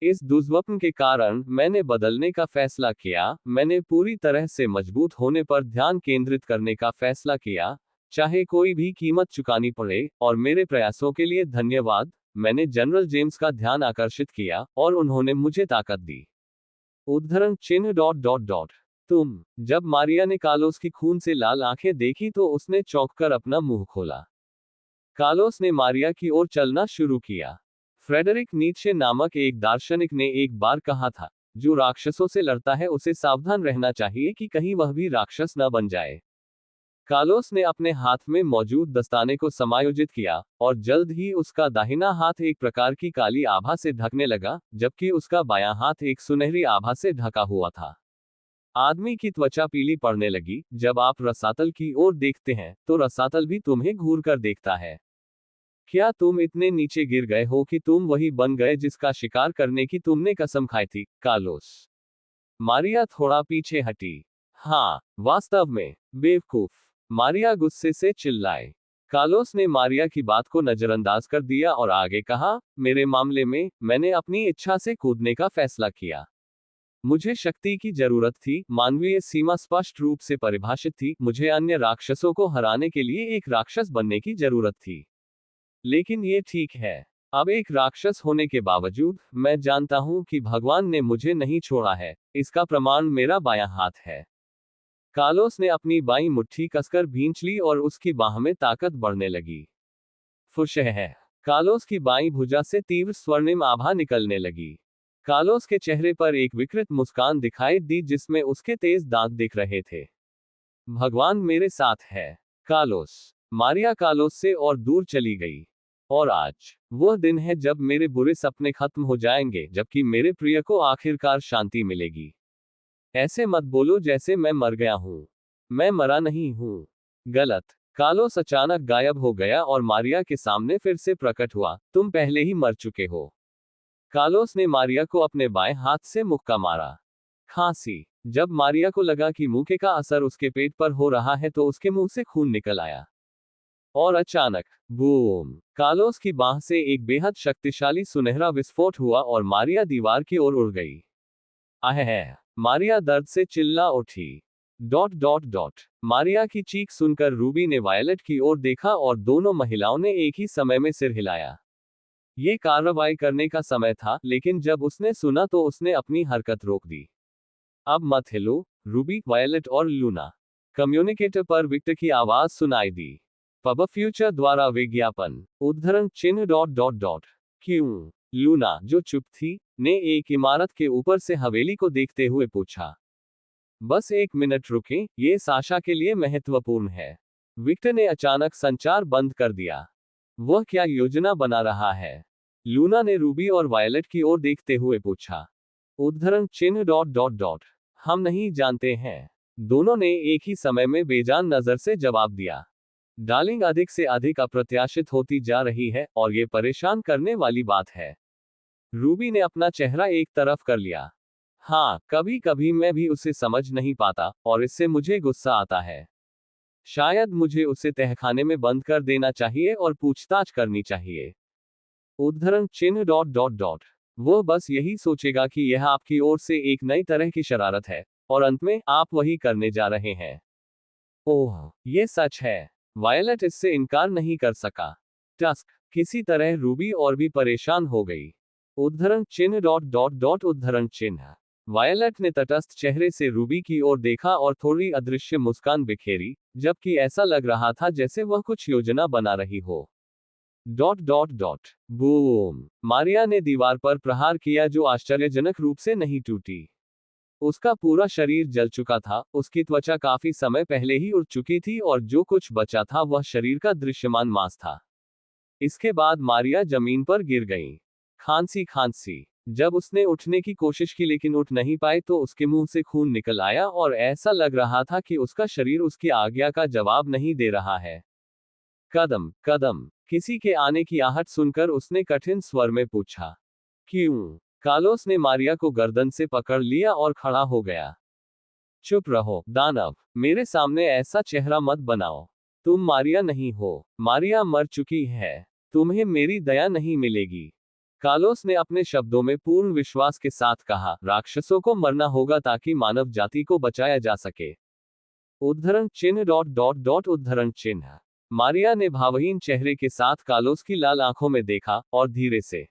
इस दुर्स्वप्न के कारण मैंने बदलने का फैसला किया। मैंने पूरी तरह से मजबूत होने पर ध्यान केंद्रित करने का फैसला किया, चाहे कोई भी कीमत चुकानी पड़े, और मेरे प्रयासों के लिए धन्यवाद। मैंने जनरल जेम्स का ध्यान आकर्षित किया और उन्होंने मुझे ताकत दी। उद्धरण चिन्ह डॉट डॉट डॉट। जब मारिया ने कार्लोस की खून से लाल आंखें देखी तो उसने चौंककर अपना मुंह खोला। कार्लोस ने मारिया की ओर चलना शुरू किया। फ्रेडरिक नीत्शे नामक एक दार्शनिक ने एक बार कहा था, जो राक्षसों से लड़ता है उसे सावधान रहना चाहिए कि कहीं वह भी राक्षस न बन जाए। कार्लोस ने अपने हाथ में मौजूद दस्ताने को समायोजित किया, और जल्द ही उसका दाहिना हाथ एक प्रकार की काली आभा से ढकने लगा, जबकि उसका बायां हाथ एक सुनहरी आभा से ढका हुआ था। आदमी की त्वचा पीली पड़ने लगी। जब आप रसातल की ओर देखते हैं, तो रसातल भी तुम्हें घूर कर देखता है। क्या तुम इतने नीचे गिर गए हो कि तुम वही बन गए जिसका शिकार करने की तुमने कसम खाई थी, कार्लोस? मारिया थोड़ा पीछे हटी। हाँ, वास्तव में, बेवकूफ। मारिया गुस्से से चिल्लाए। कार्लोस ने मारिया की बात को नजरअंदाज कर दिया और आगे कहा, मेरे मामले में, मैंने अपनी इच्छा से कूदने का फैसला किया। मुझे शक्ति की जरूरत थी। मानवीय सीमा स्पष्ट रूप से परिभाषित थी। मुझे अन्य राक्षसों को हराने के लिए एक राक्षस बनने की जरूरत थी। लेकिन ये ठीक है। अब एक राक्षस होने के बावजूद, मैं जानता हूं कि भगवान ने मुझे नहीं छोड़ा है। इसका प्रमाण मेरा बायां हाथ है। कार्लोस ने अपनी बाईं मुट्ठी कसकर भींच ली और उसकी बाह में ताकत बढ़ने लगी। फुश है। कार्लोस की बाईं भुजा से तीव्र स्वर्णिम आभा निकलने लगी। कार्लोस के चेहरे पर एक विकृत मुस्कान दिखाई दी जिसमें उसके तेज दांत दिख रहे थे। भगवान मेरे साथ है, कार्लोस। मारिया कार्लोस से और दूर चली गई। और आज वह दिन है जब मेरे बुरे सपने खत्म हो जाएंगे, जबकि मेरे प्रिय को आखिरकार शांति मिलेगी। ऐसे मत बोलो जैसे मैं मर गया हूं। मैं मरा नहीं हूं। गलत। कार्लोस अचानक गायब हो गया और मारिया के सामने फिर से प्रकट हुआ। तुम पहले ही मर चुके हो। कार्लोस ने मारिया को अपने बाएं हाथ से मुक्का मारा। खांसी। जब मारिया को लगा कि मुक्के का असर उसके पेट पर हो रहा है तो उसके मुंह से खून निकल आया। और अचानक, बूम! कार्लोस की बाह से एक बेहद शक्तिशाली सुनहरा विस्फोट हुआ और मारिया दीवार की ओर उड़ गई। आहे! मारिया दर्द से चिल्ला उठी। Dot dot dot. मारिया की चीख सुनकर रूबी ने वायलेट की ओर देखा और दोनों महिलाओं ने एक ही समय में सिर हिलाया। ये कार्रवाई करने का समय था, लेकिन जब उसने सुना तो उसने अपनी हरकत रोक दी। अब मत हिलो, रूबी, वायलेट और लूना। कम्युनिकेटर पर विक्टर की आवाज सुनाई दी। पब फ्यूचर द्वारा विज्ञापन। उद्धरण चिन्ह डॉट डॉट डॉट। क्यों? लूना, जो चुप थी, ने एक इमारत के ऊपर से हवेली को देखते हुए पूछा। बस एक मिनट रुकें, ये साशा के लिए महत्वपूर्ण है। विक्टर ने अचानक संचार बंद कर दिया। वह क्या योजना बना रहा है? लूना ने रूबी और वायलेट की ओर देखते हुए पूछा। उद्धरण चिन्ह डॉट डॉट डॉट। हम नहीं जानते हैं। दोनों ने एक ही समय में बेजान नजर से जवाब दिया। डार्लिंग अधिक से अधिक अप्रत्याशित होती जा रही है और ये परेशान करने वाली बात है। रूबी ने अपना चेहरा एक तरफ कर लिया। हाँ, कभी कभी मैं भी उसे समझ नहीं पाता और इससे मुझे गुस्सा आता है। शायद मुझे उसे तहखाने में बंद कर देना चाहिए और पूछताछ करनी चाहिए। उद्धरण चिन्ह डॉट डॉट डॉट। वो बस यही सोचेगा कि यह आपकी ओर से एक नई तरह की शरारत है और अंत में आप वही करने जा रहे हैं। ओह, ये सच है। वायलेट इससे इनकार नहीं कर सका। टस्क। किसी तरह रूबी और भी परेशान हो गई। उद्धरण चिन्ह डॉट डॉट डॉट उद्धरण चिन्ह। वायलेट ने तटस्थ चेहरे से रूबी की ओर देखा और थोड़ी अदृश्य मुस्कान बिखेरी, जबकि ऐसा लग रहा था जैसे वह कुछ योजना बना रही हो। Dot dot dot. Boom. Maria ने दीवार पर प्रहार किया जो आश्चर्यजनक रूप से नहीं टूटी। उसका पूरा शरीर जल चुका था, उसकी त्वचा काफी समय पहले ही उड़ चुकी थी और जो कुछ बचा था वह शरीर का दृश्यमान मांस था। इसके बाद मारिया जमीन पर गिर गई। खांसी खांसी। जब उसने उठने की कोशिश की लेकिन उठ नहीं पाई तो उसके मुंह से खून निकल आया और ऐसा लग रहा था कि उसका शरीर उसकी आज्ञा का जवाब नहीं दे रहा है। कदम कदम। किसी के आने की आहट सुनकर उसने कठिन स्वर में पूछा। क्यों? कार्लोस ने मारिया को गर्दन से पकड़ लिया और खड़ा हो गया। चुप रहो, दानव। मेरे सामने ऐसा चेहरा मत बनाओ। तुम मारिया नहीं हो। मारिया मर चुकी है। तुम्हें मेरी दया नहीं मिलेगी। कार्लोस ने अपने शब्दों में पूर्ण विश्वास के साथ कहा, राक्षसों को मरना होगा ताकि मानव जाति को बचाया जा सके। उद्धरण चिन्ह डॉट डॉट डॉट उद्धरण चिन्ह। मारिया ने भावहीन चेहरे के साथ कार्लोस की लाल आंखों में देखा और धीरे से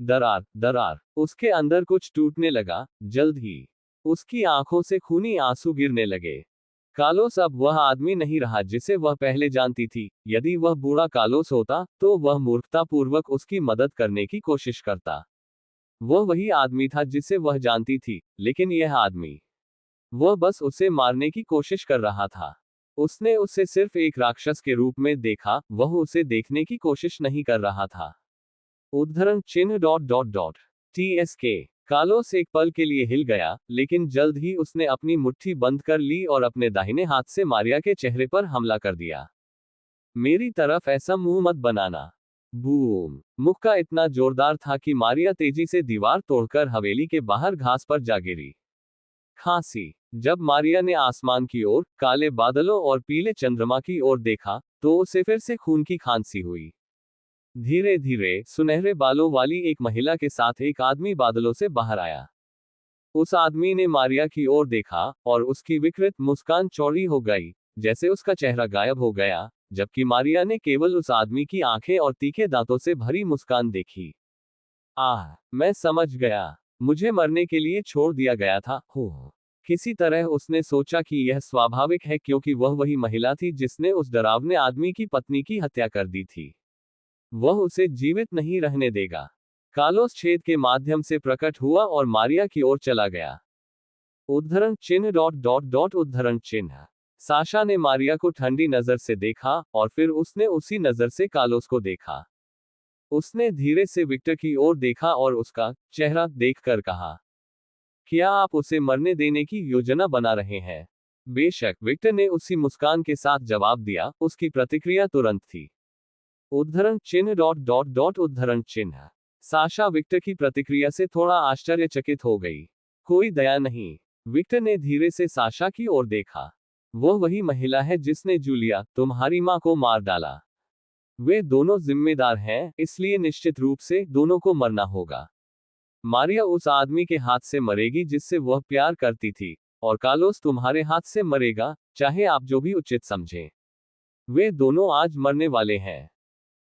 दरार दरार। उसके अंदर कुछ टूटने लगा। जल्द ही उसकी आंखों से खूनी आंसू गिरने लगे। कार्लोस अब वह आदमी नहीं रहा जिसे वह पहले जानती थी। यदि वह बूढ़ा कार्लोस होता तो वह मूर्खतापूर्वक उसकी मदद करने की कोशिश करता। वह वही आदमी था जिसे वह जानती थी, लेकिन यह आदमी, वह बस उसे मारने की कोशिश कर रहा था। उसने उसे सिर्फ एक राक्षस के रूप में देखा, वह उसे देखने की कोशिश नहीं कर रहा था। उद्धरण चिन्ह dot dot dot. TSK। Carlos एक पल के लिए हिल गया, लेकिन जल्द ही उसने अपनी मुट्ठी बंद कर ली और अपने दाहिने हाथ से मारिया के चेहरे पर हमला कर दिया। मेरी तरफ ऐसा मुंह मत बनाना। बूम। मुक्का इतना जोरदार था कि मारिया तेजी से दीवार तोड़कर हवेली के बाहर घास पर जा गिरी। खांसी। जब मारिया ने आसमान की ओर, काले बादलों और पीले चंद्रमा की ओर देखा, तो उसे फिर से खून की खांसी हुई। धीरे धीरे सुनहरे बालों वाली एक महिला के साथ एक आदमी बादलों से बाहर आया। उस आदमी ने मारिया की ओर देखा और उसकी विकृत मुस्कान चौड़ी हो गई, जैसे उसका चेहरा गायब हो गया, जबकि मारिया ने केवल उस आदमी की आंखें और तीखे दांतों से भरी मुस्कान देखी। आह, मैं समझ गया। मुझे मरने के लिए छोड़ दिया गया था। हो किसी तरह उसने सोचा कि यह स्वाभाविक है क्योंकि वह वही महिला थी जिसने उस डरावने आदमी की पत्नी की हत्या कर दी थी। वह उसे जीवित नहीं रहने देगा। कार्लोस छेद के माध्यम से प्रकट हुआ और मारिया की ओर चला गया। उद्धरण चिन्ह डॉट डॉट डॉट उद्धरण चिन्ह। साशा ने मारिया को ठंडी नजर से देखा और फिर उसने उसी नजर से कार्लोस को देखा। उसने धीरे से विक्टर की ओर देखा और उसका चेहरा देखकर कहा, क्या आप उसे मरने देने की योजना बना रहे हैं? बेशक, विक्टर ने उसी मुस्कान के साथ जवाब दिया। उसकी प्रतिक्रिया तुरंत थी। उद्धरण चिन्ह डॉट डॉट डॉट उद्धरण चिन्ह। साशा विक्टर की प्रतिक्रिया से थोड़ा आश्चर्यचकित हो गई। कोई दया नहीं। विक्टर ने धीरे से साशा की ओर देखा। वो वही महिला है जिसने जूलिया, तुम्हारी मां को मार डाला। वे दोनों जिम्मेदार हैं, इसलिए निश्चित रूप से दोनों को मरना होगा। मारिया उस आदमी के हाथ से मरेगी जिससे वह प्यार करती थी, और कार्लोस तुम्हारे हाथ से मरेगा, चाहे आप जो भी उचित समझें। वे दोनों आज मरने वाले हैं।